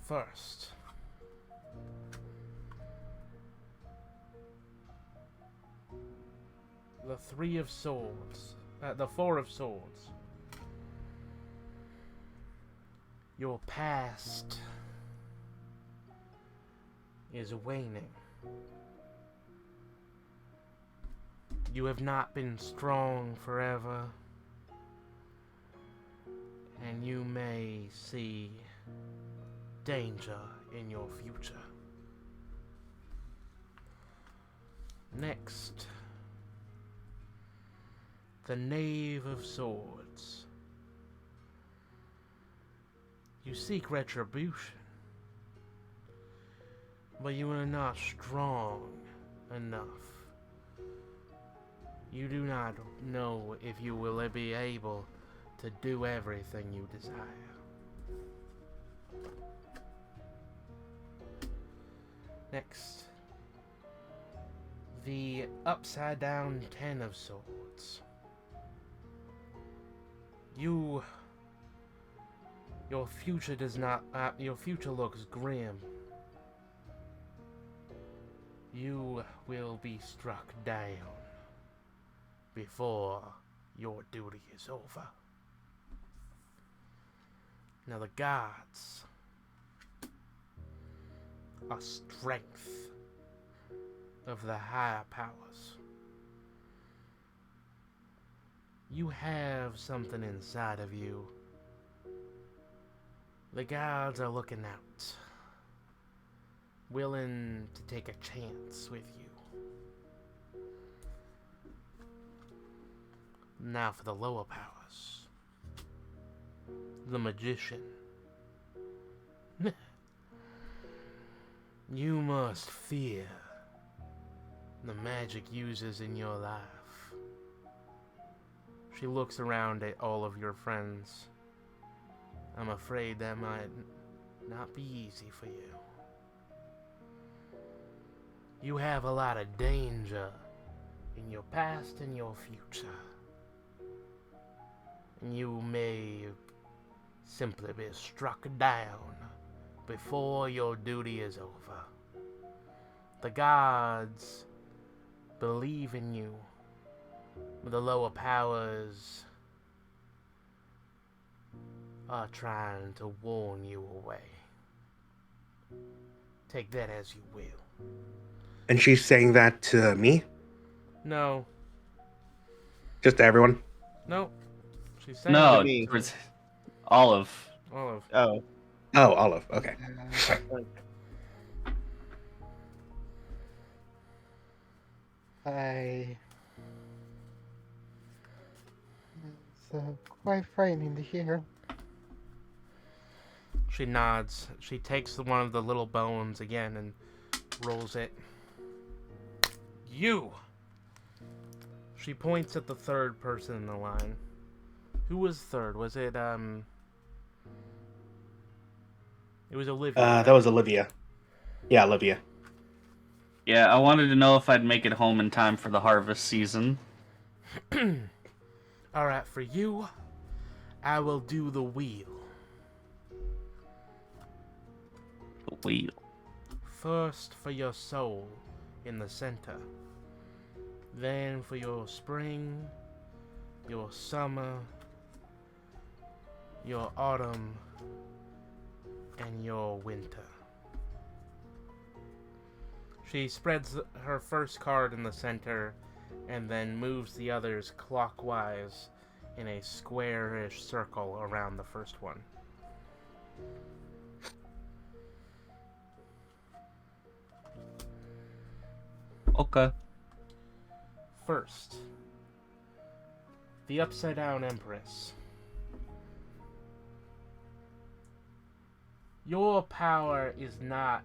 First, the 3 of swords, the 4 of swords. Your past is waning. You have not been strong forever, and you may see danger in your future. Next, the Knave of Swords. You seek retribution, but you are not strong enough. You do not know if you will be able to do everything you desire. Next, the upside down 10 of swords. Your future does not, your future looks grim. You will be struck down before your duty is over. Now the gods are strength of the higher powers. You have something inside of you. The gods are looking out, willing to take a chance with you. Now for the lower powers. The magician. You must fear the magic uses in your life. She looks around at all of your friends. I'm afraid that might not be easy for you. You have a lot of danger in your past and your future. And you may simply be struck down before your duty is over. The gods believe in you, but the lower powers are trying to warn you away. Take that as you will. And she's saying that to me? No. Just to everyone? No. She's saying No, me. towards Olive. Olive. Oh, Oh, Olive. Okay. I. It's quite frightening to hear. She nods. She takes one of the little bones again and rolls it. You! She points at the third person in the line. Who was third? Was it, It was Olivia. That was Olivia. Yeah, Olivia. Yeah, I wanted to know if I'd make it home in time for the harvest season. Alright, for you, I will do the wheel. The wheel. First for your soul in the center. Then for your spring, your summer, your autumn, and your winter. She spreads her first card in the center and then moves the others clockwise in a square-ish circle around the first one. Okay. First, the Upside Down Empress. Your power is not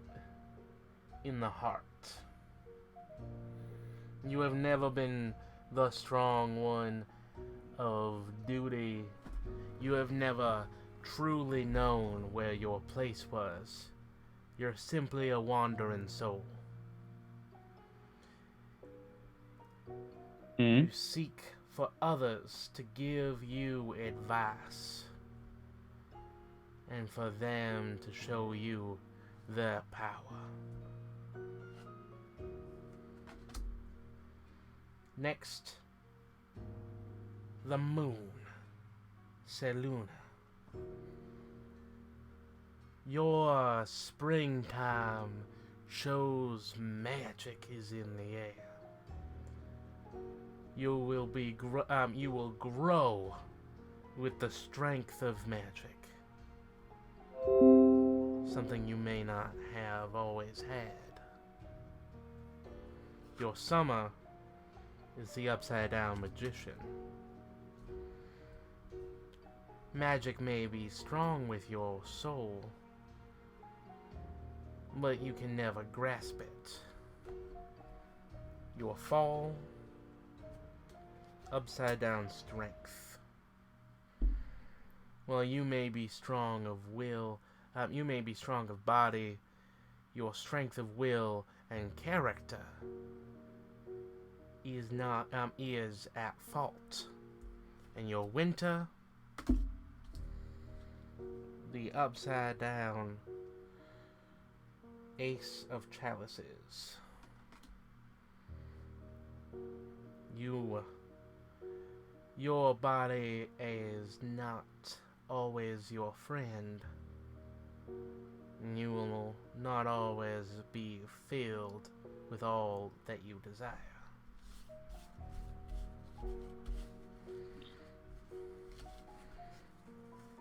in the heart. You have never been the strong one of duty. You have never truly known where your place was. You're simply a wandering soul. You seek for others to give you advice, and for them to show you their power. Next, the moon, Seluna. Your springtime shows magic is in the air. You will grow with the strength of magic. Something you may not have always had. Your summer is the Upside Down Magician. Magic may be strong with your soul, but you can never grasp it. Your fall, Upside Down Strength. Well, you may be strong of will, you may be strong of body, your strength of will and character is at fault. And your winter, the Upside Down Ace of Chalices. Your body is not always your friend. You will not always be filled with all that you desire.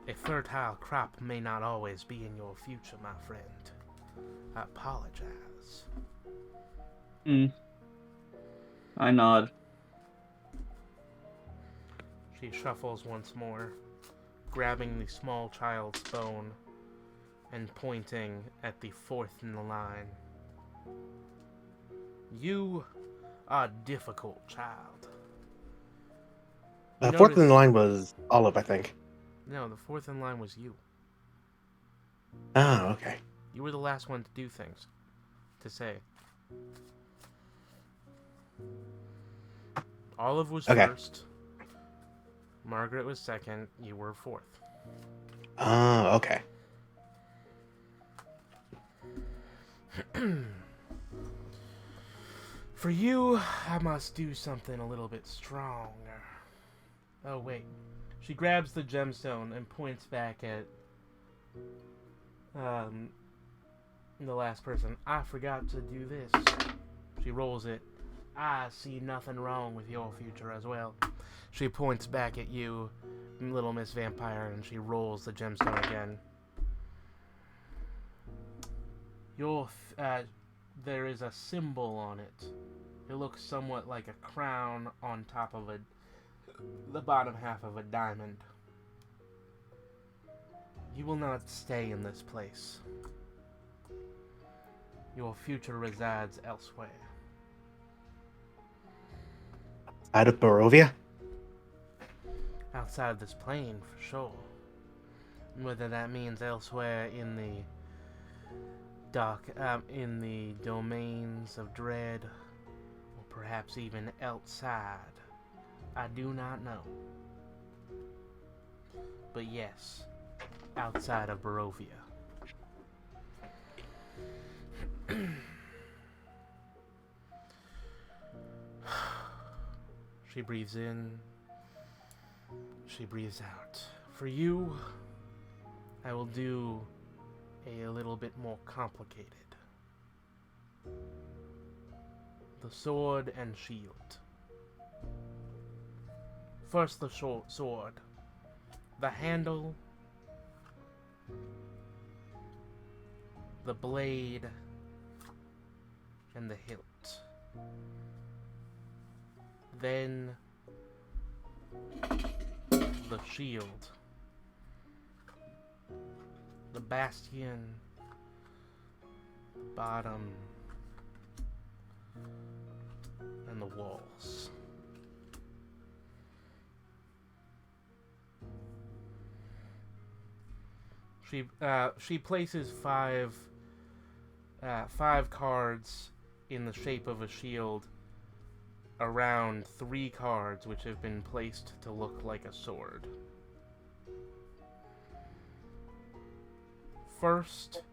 A fertile crop may not always be in your future, my friend. I apologize. I nod. She shuffles once more, grabbing the small child's bone and pointing at the fourth in the line. You are a difficult child. Fourth in the line was Olive, I think. No, the fourth in line was you. Oh, okay. You were the last one to do things. To say. Olive was first. Margret was second. You were fourth. Oh, okay. For you, I must do something a little bit stronger. Oh, wait. She grabs the gemstone and points back at the last person. I forgot to do this. She rolls it. I see nothing wrong with your future as well. She points back at you, little Miss Vampire, and she rolls the gemstone again. There is a symbol on it. It looks somewhat like a crown on top of the bottom half of a diamond. You will not stay in this place. Your future resides elsewhere. Out of Barovia? Outside of this plane, for sure. Whether that means elsewhere in the in the domains of dread, or perhaps even outside, I do not know. But yes, outside of Barovia. She breathes in. She breathes out. For you, I will do a little bit more complicated. The sword and shield. First the sword. The handle, the blade, and the hilt. Then the shield, the bastion, the bottom, and the walls. She places five cards in the shape of a shield around 3 cards which have been placed to look like a sword. First,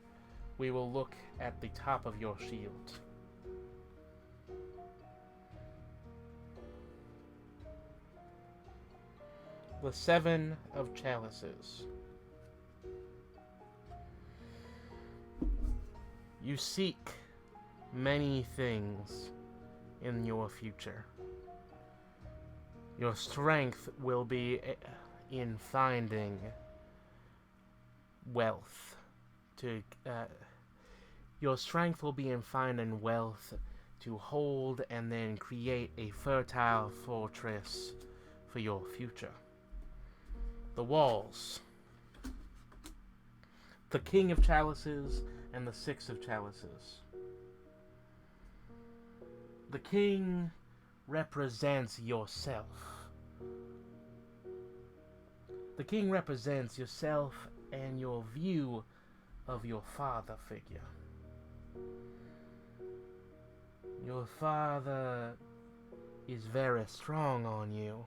we will look at the top of your shield. The 7 of Chalices. You seek many things in your future. Your strength will be in finding wealth. Your strength will be in finding wealth to hold and then create a fertile fortress for your future. The walls. The King of Chalices and the 6 of Chalices. The king represents yourself. The king represents yourself and your view of your father figure. Your father is very strong on you.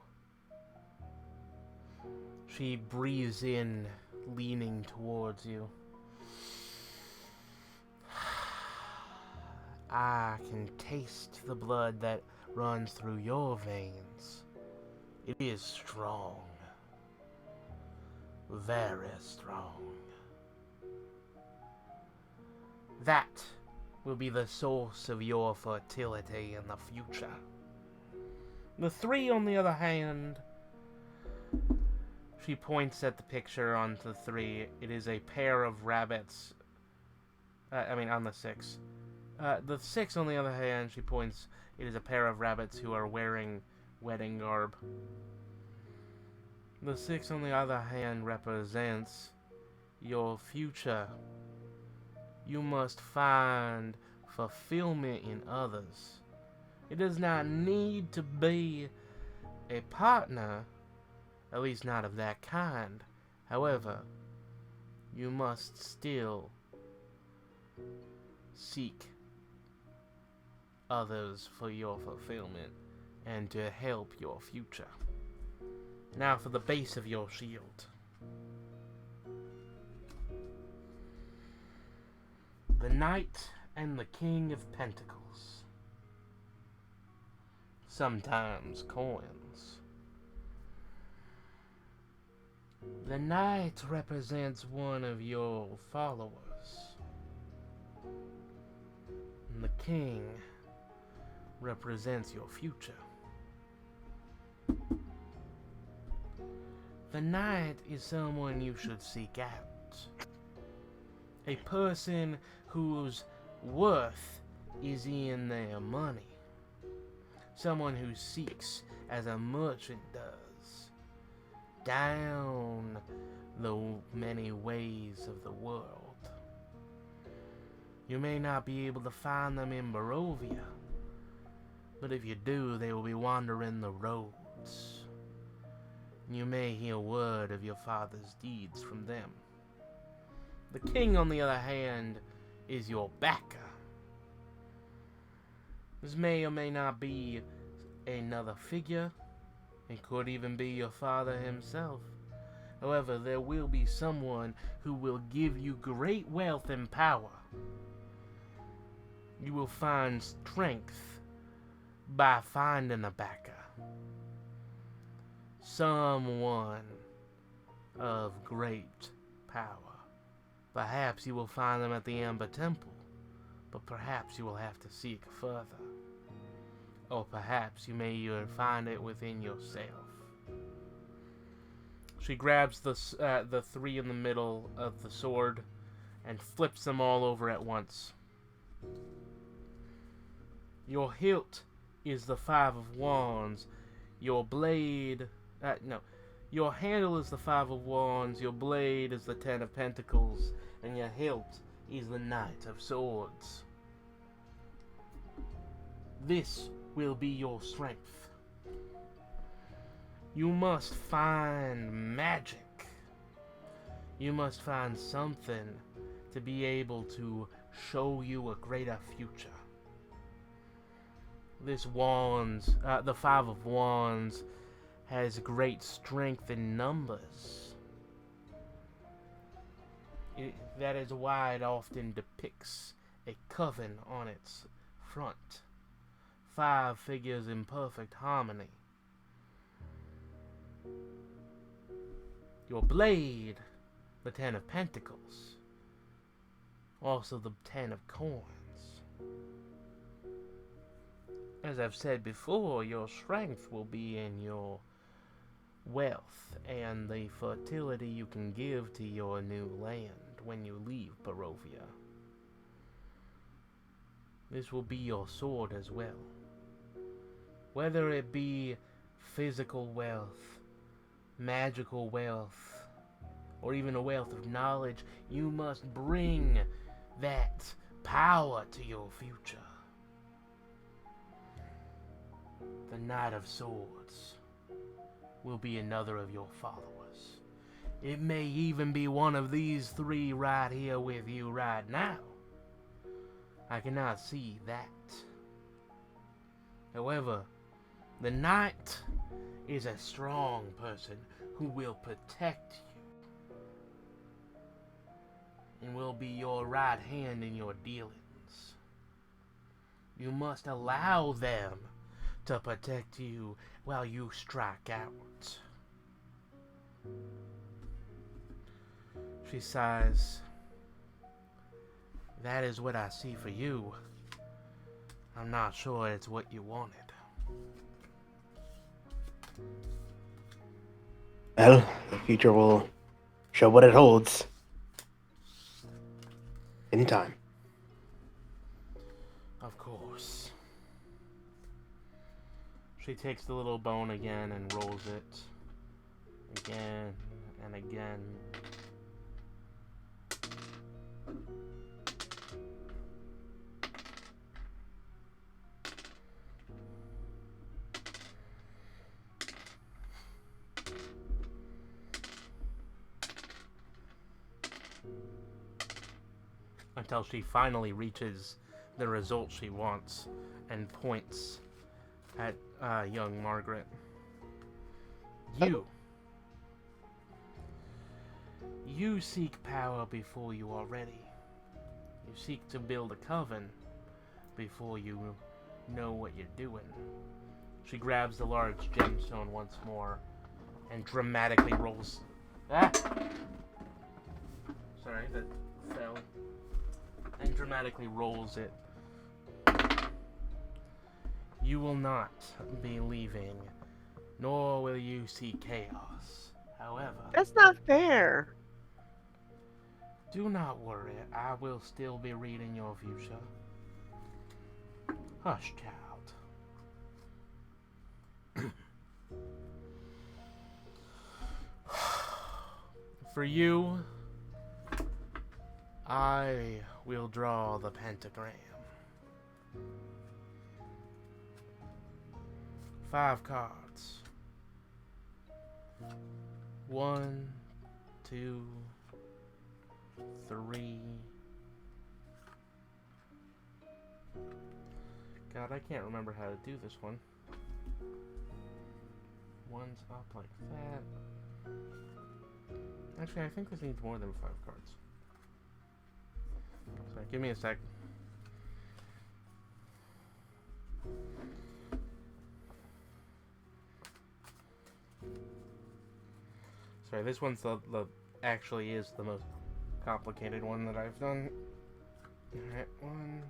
She breathes in, leaning towards you. I can taste the blood that runs through your veins. It is strong. Very strong. That will be the source of your fertility in the future. The 3, on the other hand, she points at the picture on the 3. It is a pair of rabbits. On the 6. The 6, on the other hand, she points, it is a pair of rabbits who are wearing wedding garb. The 6, on the other hand, represents your future. You must find fulfillment in others. It does not need to be a partner, at least not of that kind. However, you must still seek others for your fulfillment and to help your future. Now for the base of your shield. The Knight and the King of Pentacles. Sometimes coins. The Knight represents one of your followers. And the King represents your future. The knight is someone you should seek out. A person whose worth is in their money. Someone who seeks, as a merchant does, down the many ways of the world. You may not be able to find them in Barovia, but if you do, they will be wandering the roads. You may hear word of your father's deeds from them. The king, on the other hand, is your backer. This may or may not be another figure. It could even be your father himself. However, there will be someone who will give you great wealth and power. You will find strength by finding a backer. Someone of great power. Perhaps you will find them at the Amber Temple, but perhaps you will have to seek further. Or perhaps you may even find it within yourself. She grabs the three in the middle of the sword and flips them all over at once. Your hilt is the 5 of Wands. Your blade... Your handle is the 5 of Wands, your blade is the 10 of Pentacles, and your hilt is the Knight of Swords. This will be your strength. You must find magic. You must find something to be able to show you a greater future. This Wands, the 5 of Wands, has great strength in numbers. That is why it often depicts a coven on its front. 5 figures in perfect harmony. Your blade, the 10 of Pentacles. Also the 10 of Coins. As I've said before, your strength will be in your wealth and the fertility you can give to your new land when you leave Barovia. This will be your sword as well. Whether it be physical wealth, magical wealth, or even a wealth of knowledge, you must bring that power to your future. The Knight of Swords will be another of your followers. It may even be one of these 3 right here with you right now. I cannot see that. However, the Knight is a strong person who will protect you and will be your right hand in your dealings. You must allow them to protect you while you strike out. She sighs. That is what I see for you. I'm not sure it's what you wanted. Well, the future will show what it holds. In time. Of course. She takes the little bone again and rolls it. Again and again. Until she finally reaches the result she wants and points at young Margret. You seek power before you are ready. You seek to build a coven before you know what you're doing. She grabs the large gemstone once more and dramatically rolls... Ah! Sorry, that fell. And dramatically rolls it. You will not be leaving, nor will you see chaos. However, That's not fair. do not worry, I will still be reading your future. Hush, child. For you, I will draw the pentagram. 5 cards. 1, 2, 3. God, I can't remember how to do this one. One's up like that. Actually, I think this needs more than 5 cards. Sorry, give me a sec. Sorry, this one's the actually is the most complicated one that I've done. Alright, 1.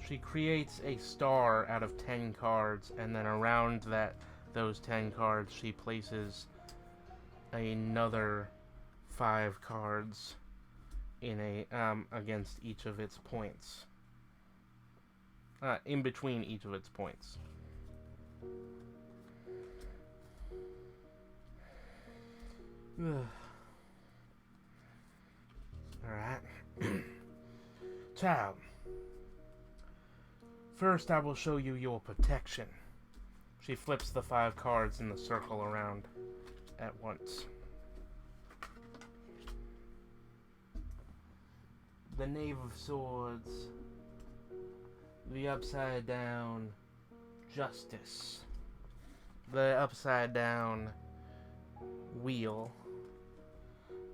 She creates a star out of 10 cards, and then around those 10 cards, she places another 5 cards in a against each of its points. In between each of its points. Alright. Child. First, I will show you your protection. She flips the 5 cards in the circle around at once. The Knave of Swords. The Upside Down Justice. The Upside Down Wheel.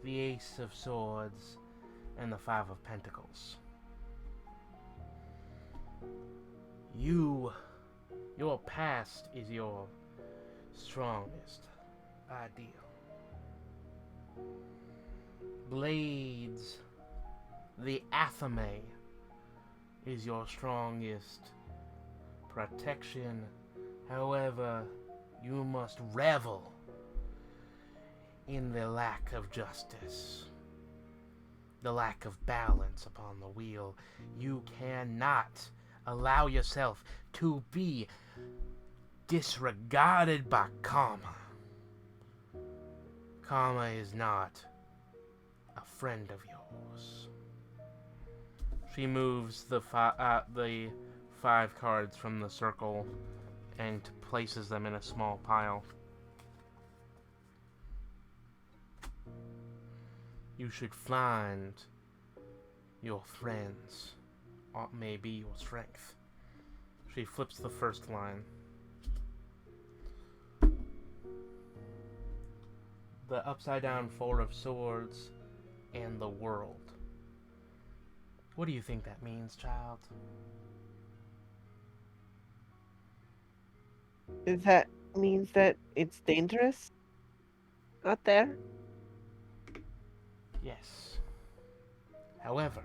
The Ace of Swords. And the 5 of Pentacles. Your past is your strongest ideal. Blades, the Athame, is your strongest protection. However, you must revel in the lack of justice, the lack of balance upon the wheel. You cannot allow yourself to be disregarded by karma. Karma is not a friend of yours. She moves the 5 cards from the circle and places them in a small pile. You should find your friends. May be your strength. She flips the first line. The Upside Down 4 of Swords and the World. What do you think that means, child? That means that it's dangerous out there? Yes. However,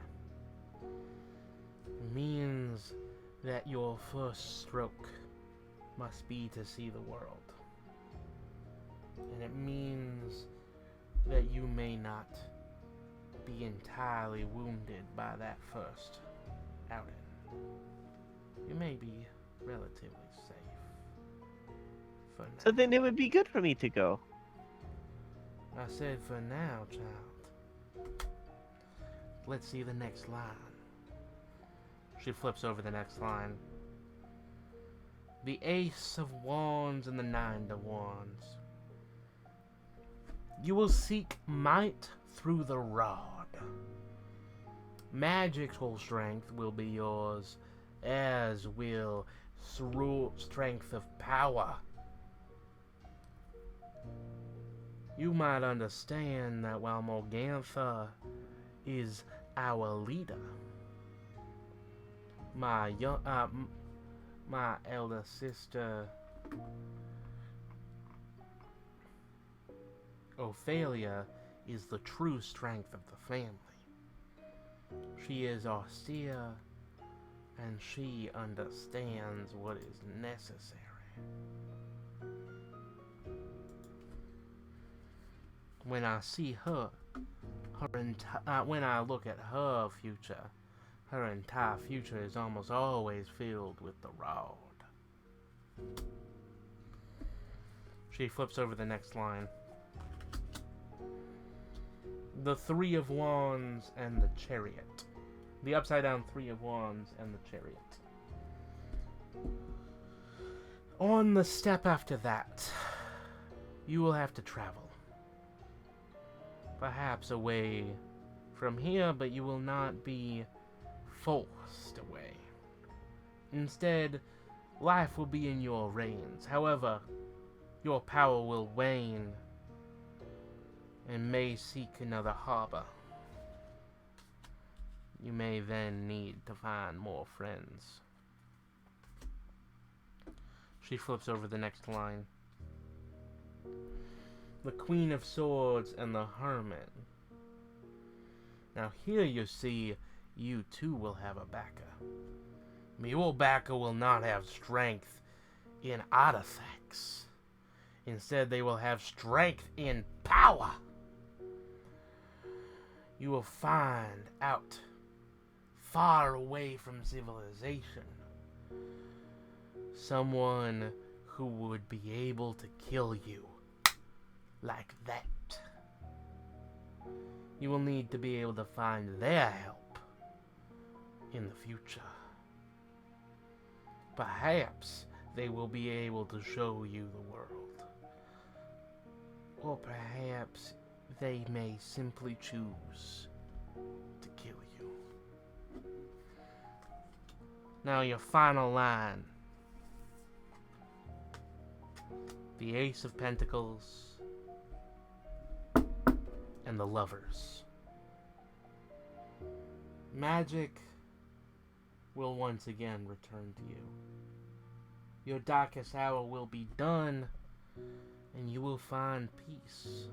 it means that your first stroke must be to see the world. And it means that you may not be entirely wounded by that first outing. You may be relatively safe for now. So then it would be good for me to go. I said for now, child. Let's see the next line. She flips over the next line. The Ace of Wands and the 9 of Wands. You will seek might through the rod. Magical strength will be yours, as will strength of power. You might understand that while Morgantha is our leader, my elder sister, Ophelia, is the true strength of the family. She is austere, and she understands what is necessary. When I see her, when I look at her future, her entire future is almost always filled with the rod. She flips over the next line. The Three of Wands and the Chariot. The upside down Three of Wands and the Chariot. On the step after that, you will have to travel. Perhaps away from here, but you will not be forced away. Instead, life will be in your reins. However, your power will wane and may seek another harbor. You may then need to find more friends. She flips over the next line. The Queen of Swords and the Hermit. Now here you see, you too will have a backer. But your backer will not have strength in artifacts. Instead, they will have strength in power. You will find out, far away from civilization, someone who would be able to kill you like that. You will need to be able to find their help in the future. Perhaps they will be able to show you the world. Or perhaps they may simply choose to kill you. Now your final line. The Ace of Pentacles and the Lovers. Magic will once again return to you. Your darkest hour will be done, and you will find peace.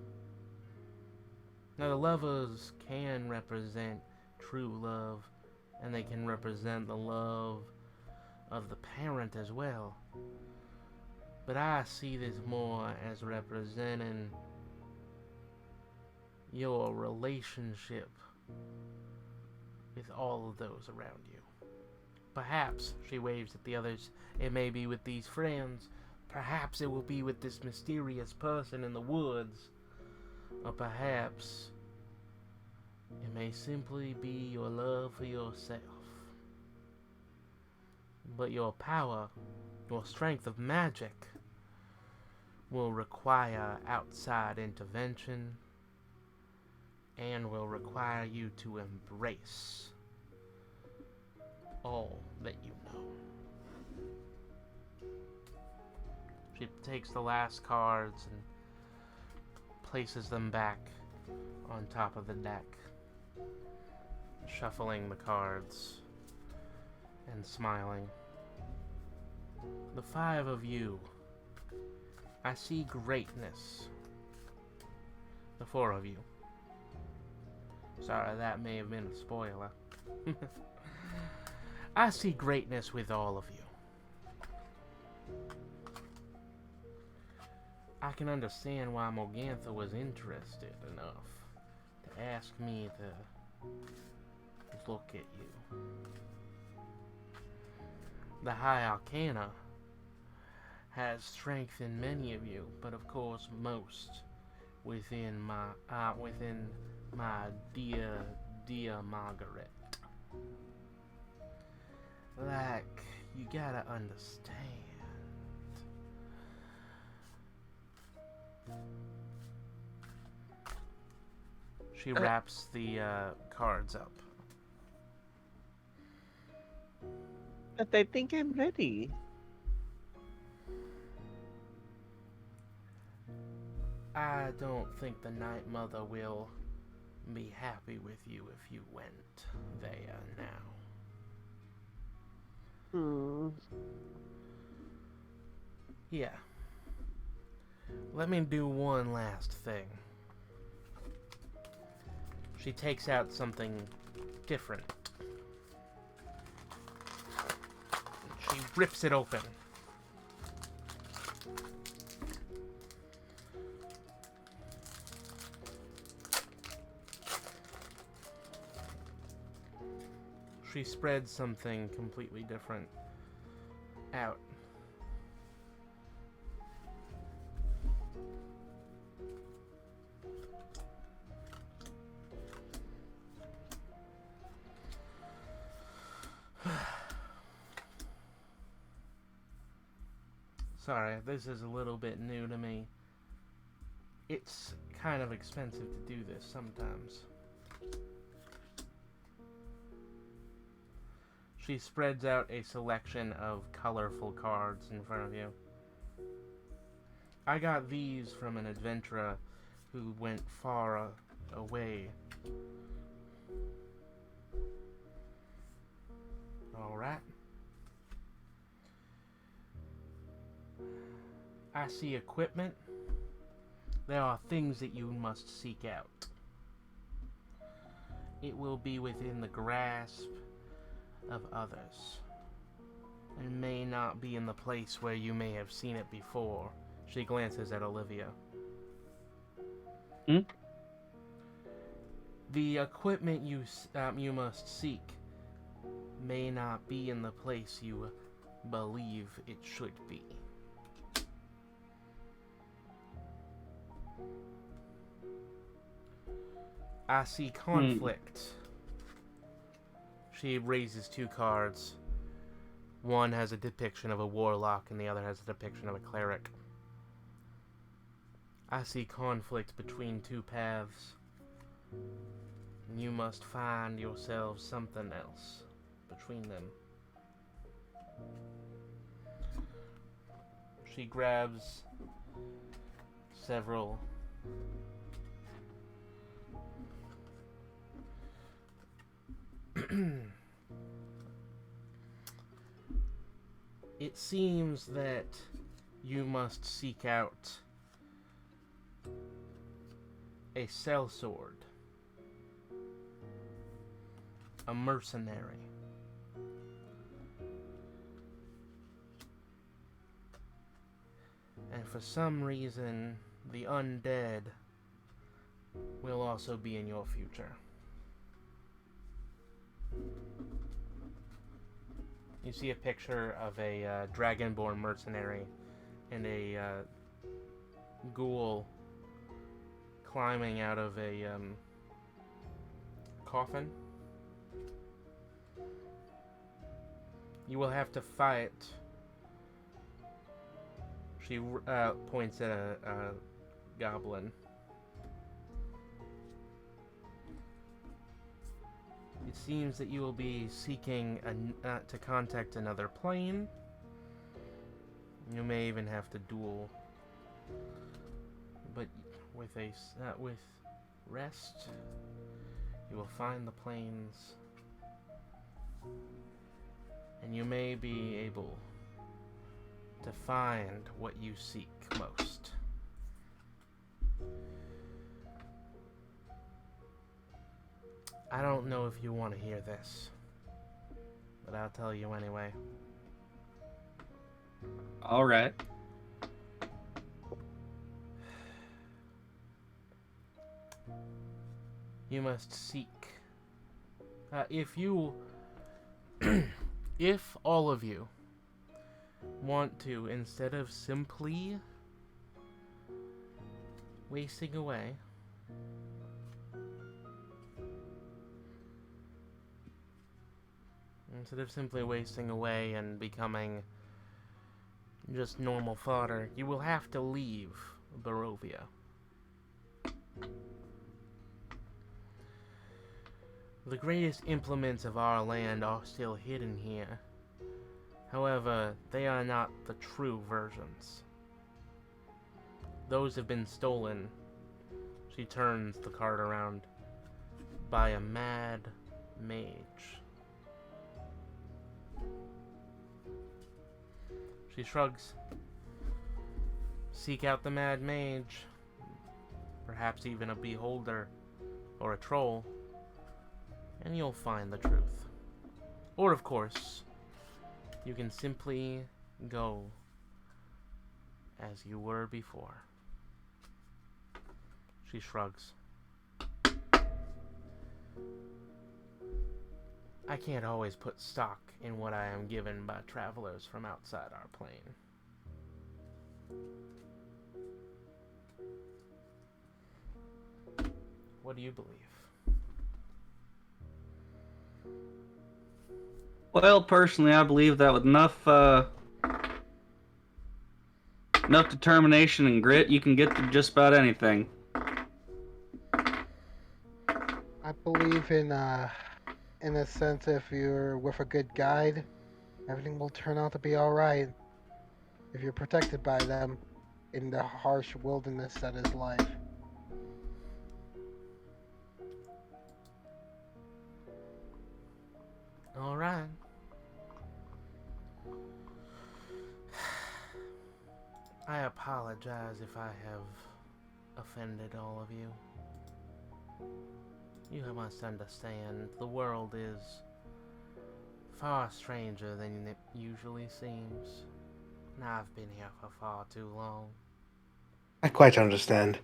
Now the Lovers can represent true love, and they can represent the love of the parent as well. But I see this more as representing your relationship with all of those around you. Perhaps, she waves at the others, it may be with these friends. Perhaps it will be with this mysterious person in the woods. Or perhaps it may simply be your love for yourself. But your power, your strength of magic, will require outside intervention and will require you to embrace all that you know. She takes the last cards and places them back on top of the deck, shuffling the cards and smiling. The five of you, I see greatness. The four of you. Sorry, that may have been a spoiler. I see greatness with all of you. I can understand why Morgantha was interested enough to ask me to look at you. The High Arcana has strength in many of you, but of course most within my dear Margret. Like, you gotta understand. She wraps the cards up. But I think I'm ready. I don't think the Night Mother will be happy with you if you went there now. Yeah. Let me do one last thing. She takes out something different. She rips it open. She spreads something completely different out. Sorry, this is a little bit new to me. It's kind of expensive to do this sometimes. She spreads out a selection of colorful cards in front of you. I got these from an adventurer who went far away. Alright. I see equipment. There are things that you must seek out. It will be within the grasp of others, and may not be in the place where you may have seen it before. She glances at Olivia. The equipment you must seek may not be in the place you believe it should be. I see conflict. She raises two cards. One has a depiction of a warlock and the other has a depiction of a cleric. I see conflict between two paths. You must find yourselves something else between them. She grabs several It seems that you must seek out a sellsword, a mercenary, and for some reason the undead will also be in your future. You see a picture of a dragonborn mercenary and a ghoul climbing out of a coffin. You will have to fight. She points at a goblin. It seems that you will be seeking to contact another plane. You may even have to duel, but with rest, you will find the planes, and you may be able to find what you seek most. I don't know if you want to hear this, but I'll tell you anyway. All right. You must seek. If all of you want to, instead of simply wasting away, and becoming just normal fodder, you will have to leave Barovia. The greatest implements of our land are still hidden here. However, they are not the true versions. Those have been stolen. She turns the card around. by a mad mage. She shrugs. Seek out the mad mage. Perhaps even a beholder or a troll, and you'll find the truth. Or, of course, you can simply go as you were before. She shrugs. I can't always put stock in what I am given by travelers from outside our plane. What do you believe? Well, personally, I believe that with enough determination and grit, you can get to just about anything. I believe in a sense, if you're with a good guide, everything will turn out to be all right. If you're protected by them in the harsh wilderness that is life. All right. I apologize if I have offended all of you. You must understand, the world is far stranger than it usually seems. And I've been here for far too long. I quite understand.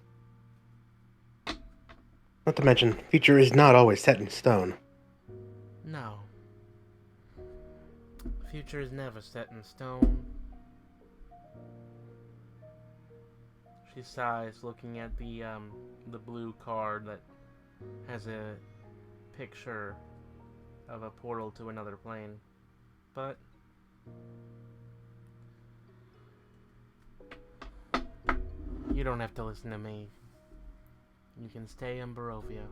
Not to mention, future is not always set in stone. No. Future is never set in stone. She sighs, looking at the blue card that has a picture of a portal to another plane. But you don't have to listen to me. You can stay in Barovia.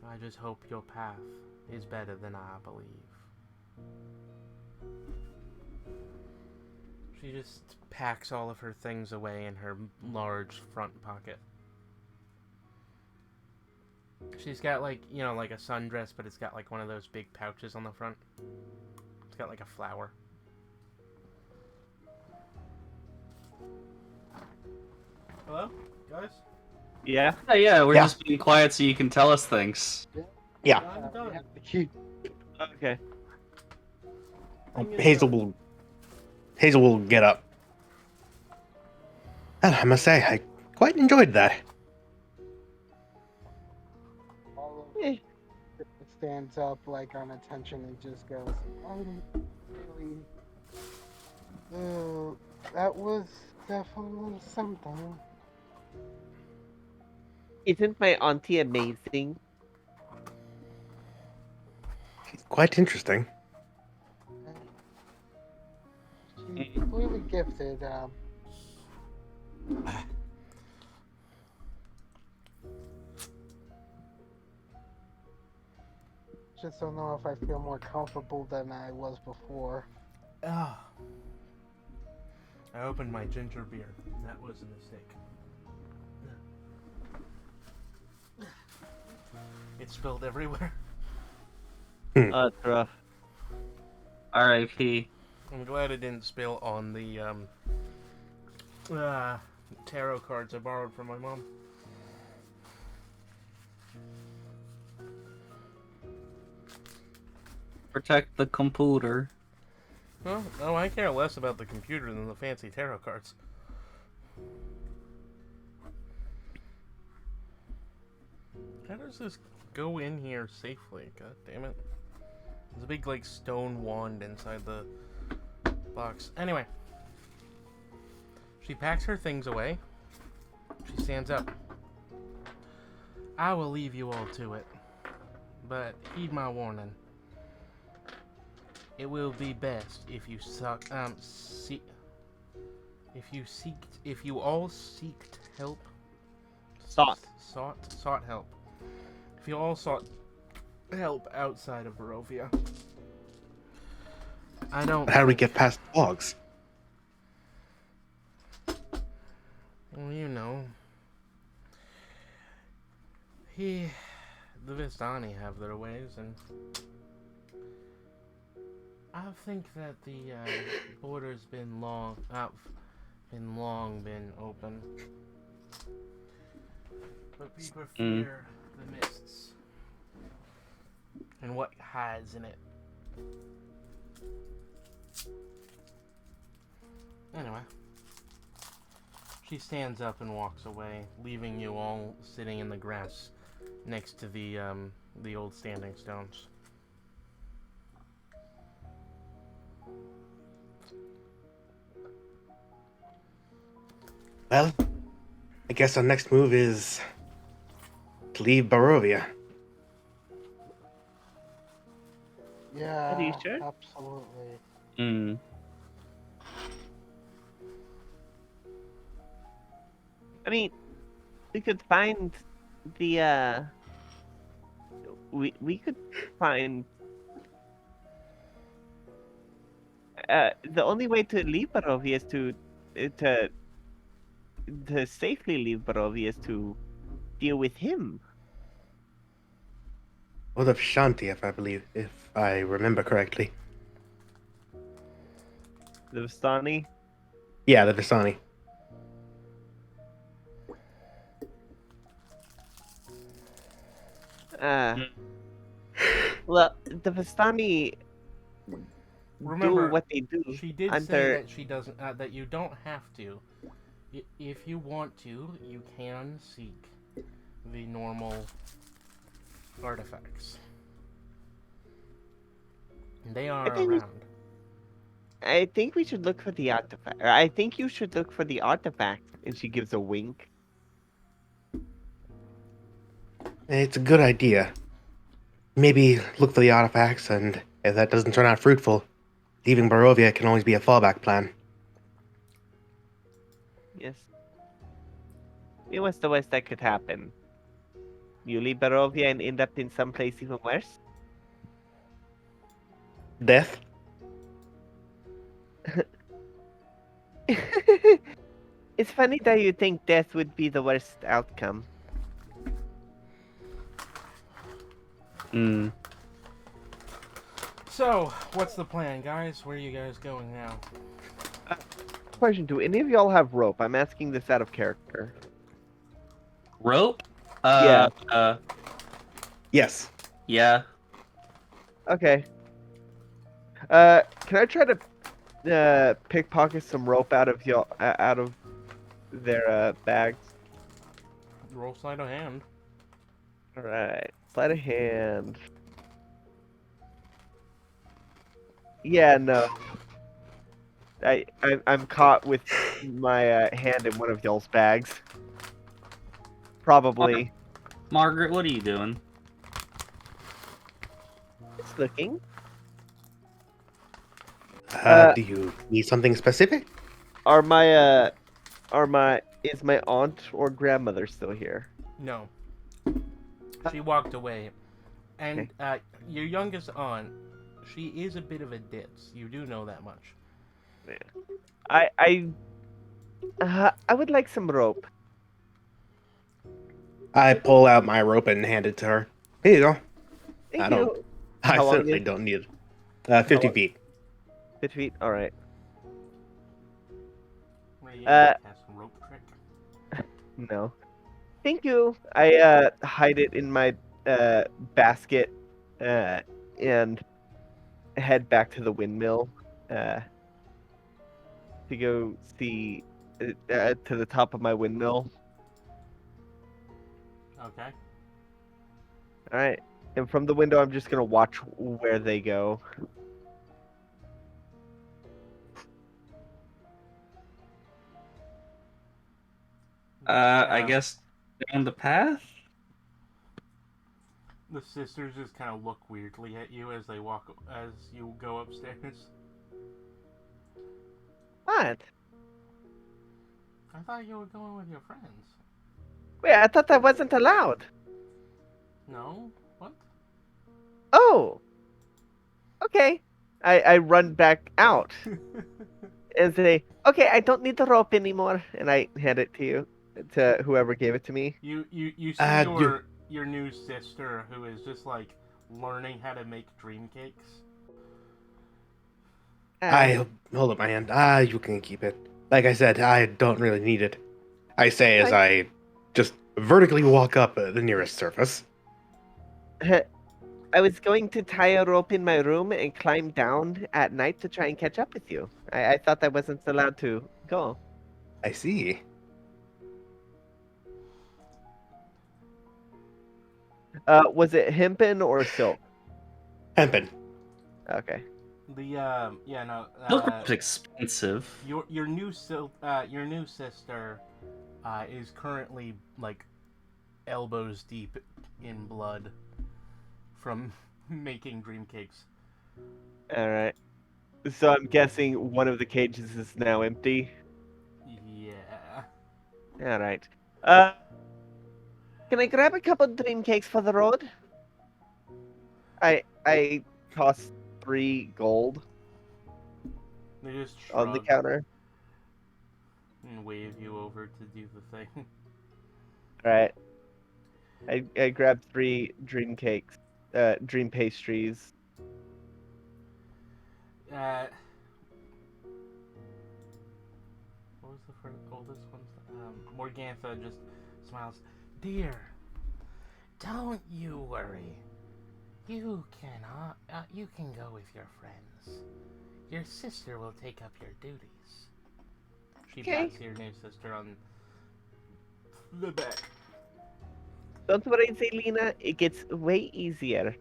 I just hope your path is better than I believe. She just packs all of her things away in her large front pocket. She's got like, you know, like a sundress, but it's got like one of those big pouches on the front. It's got like a flower. Hello, guys? Yeah. Yeah, we're Yeah. just being quiet so you can tell us things. Yeah. I'm We done. have to keep. Okay. Hazel will get up. And I must say, I quite enjoyed that. All of it stands up like on attention and just goes, I'm really. That was definitely something. Isn't my auntie amazing? Quite interesting. She's clearly gifted. Just don't know if I feel more comfortable than I was before. Ah. I opened my ginger beer. That was a mistake. It spilled everywhere. That's rough. R.I.P. I'm glad it didn't spill on the tarot cards I borrowed from my mom. Protect the computer. Well, no, I care less about the computer than the fancy tarot cards. How does this go in here safely? God damn it. There's a big, like, stone wand inside the box. Anyway. She packs her things away. She stands up. I will leave you all to it. But heed my warning. It will be best if you if you all seeked help. Sought help. If you all sought help outside of Barovia. I don't. How do we get past the logs? Well, you know. The Vistani have their ways, and I think that the border's been long open. But people fear the mists and what hides in it. Anyway, she stands up and walks away, leaving you all sitting in the grass next to the old standing stones. Well, I guess our next move is to leave Barovia. Yeah, Are you sure? absolutely. Mm. I mean, we could find the we could find the only way to leave Barovia is to to safely leave Barovia is to deal with him. Or the Shanti, if I remember correctly. The Vistani. Yeah, the Visani. Uh, well, the Vistani do Remember, what they do she did say under. that she doesn't, that you don't have to. If you want to, you can seek the normal artifacts. They are around. I think we should look for the artifact. Or I think you should look for the artifact. And she gives a wink. It's a good idea. Maybe look for the artifacts, and if that doesn't turn out fruitful, leaving Barovia can always be a fallback plan. Yes. What's the worst that could happen? You leave Barovia and end up in someplace even worse? Death? It's funny that you think death would be the worst outcome. Mm. So, what's the plan, guys? Where are you guys going now? Question, do any of y'all have rope? I'm asking this out of character. Rope? Yeah. Yes. Yeah. Okay. Can I try to pickpocket some rope out of y'all out of their bags? Roll sleight of hand. All right, sleight of hand. Yeah, no. I'm caught with my hand in one of y'all's bags. Probably. Margaret, what are you doing? It's looking. Do you need something specific? Is my aunt or grandmother still here? No. She walked away. And your youngest aunt, she is a bit of a ditz. You do know that much. Yeah. I would like some rope. I pull out my rope and hand it to her. Here you go. Thank I you. don't. I How long certainly is- don't need it. 50 long- feet. 50 feet. All right. Where you cast a rope trick? No. Thank you. I hide it in my basket and head back to the windmill to go see to the top of my windmill. Okay. All right. And from the window, I'm just gonna watch where they go. I guess down the path? The sisters just kind of look weirdly at you as you go upstairs. What? I thought you were going with your friends. Wait, I thought that wasn't allowed. No? What? Oh. Okay. I run back out and say, "Okay, I don't need the rope anymore," and I hand it to you, to whoever gave it to me. You see You- your new sister, who is just like learning how to make dream cakes. I hold up my hand. You can keep it. Like I said, I don't really need it. I say as I just vertically walk up the nearest surface. I was going to tie a rope in my room and climb down at night to try and catch up with you. I thought I wasn't allowed to go. I see. Was it hempen or silk? Hempen. Okay. The yeah no Silk is expensive. your new sister is currently like elbows deep in blood from making dream cakes. All right. So I'm guessing one of the cages is now empty. Yeah. All right. Can I grab a couple dream cakes for the road? I toss 3 gold They just on the shrug counter. and wave you over to do the thing. All right. I grabbed 3 dream cakes, dream pastries. Uh, what was the oldest one? Morgantha just smiles. Dear, don't you worry. You can go with your friends. Your sister will take up your duties. She Okay. pats your new sister on the back. Don't worry, Zelina. It gets way easier.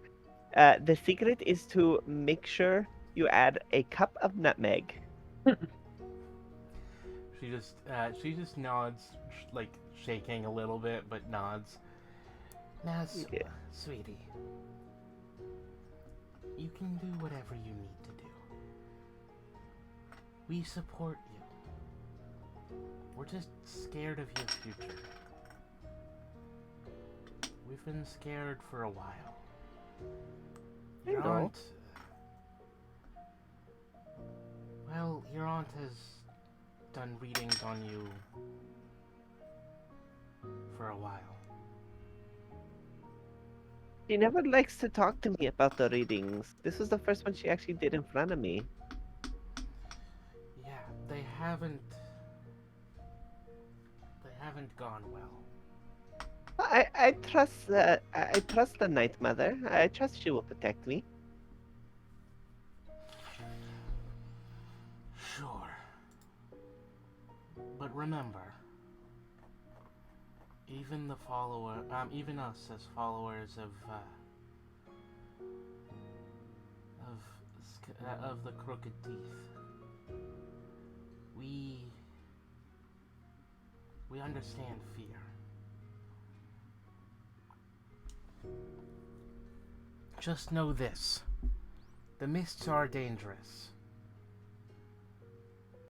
The secret is to make sure you add a cup of nutmeg. She just nods, like shaking a little bit, but nods. Now, Yeah. sweetie, you can do whatever you need to do. We support you. We're just scared of your future. We've been scared for a while. Your know. aunt... Well, your aunt has done readings on you for a while. She never likes to talk to me about the readings. This was the first one she actually did in front of me. Yeah, they haven't gone well. I trust I trust the Night Mother. I trust she will protect me. Sure. But remember, even even us as followers of the Crooked Teeth, we understand fear. Just know this: the mists are dangerous.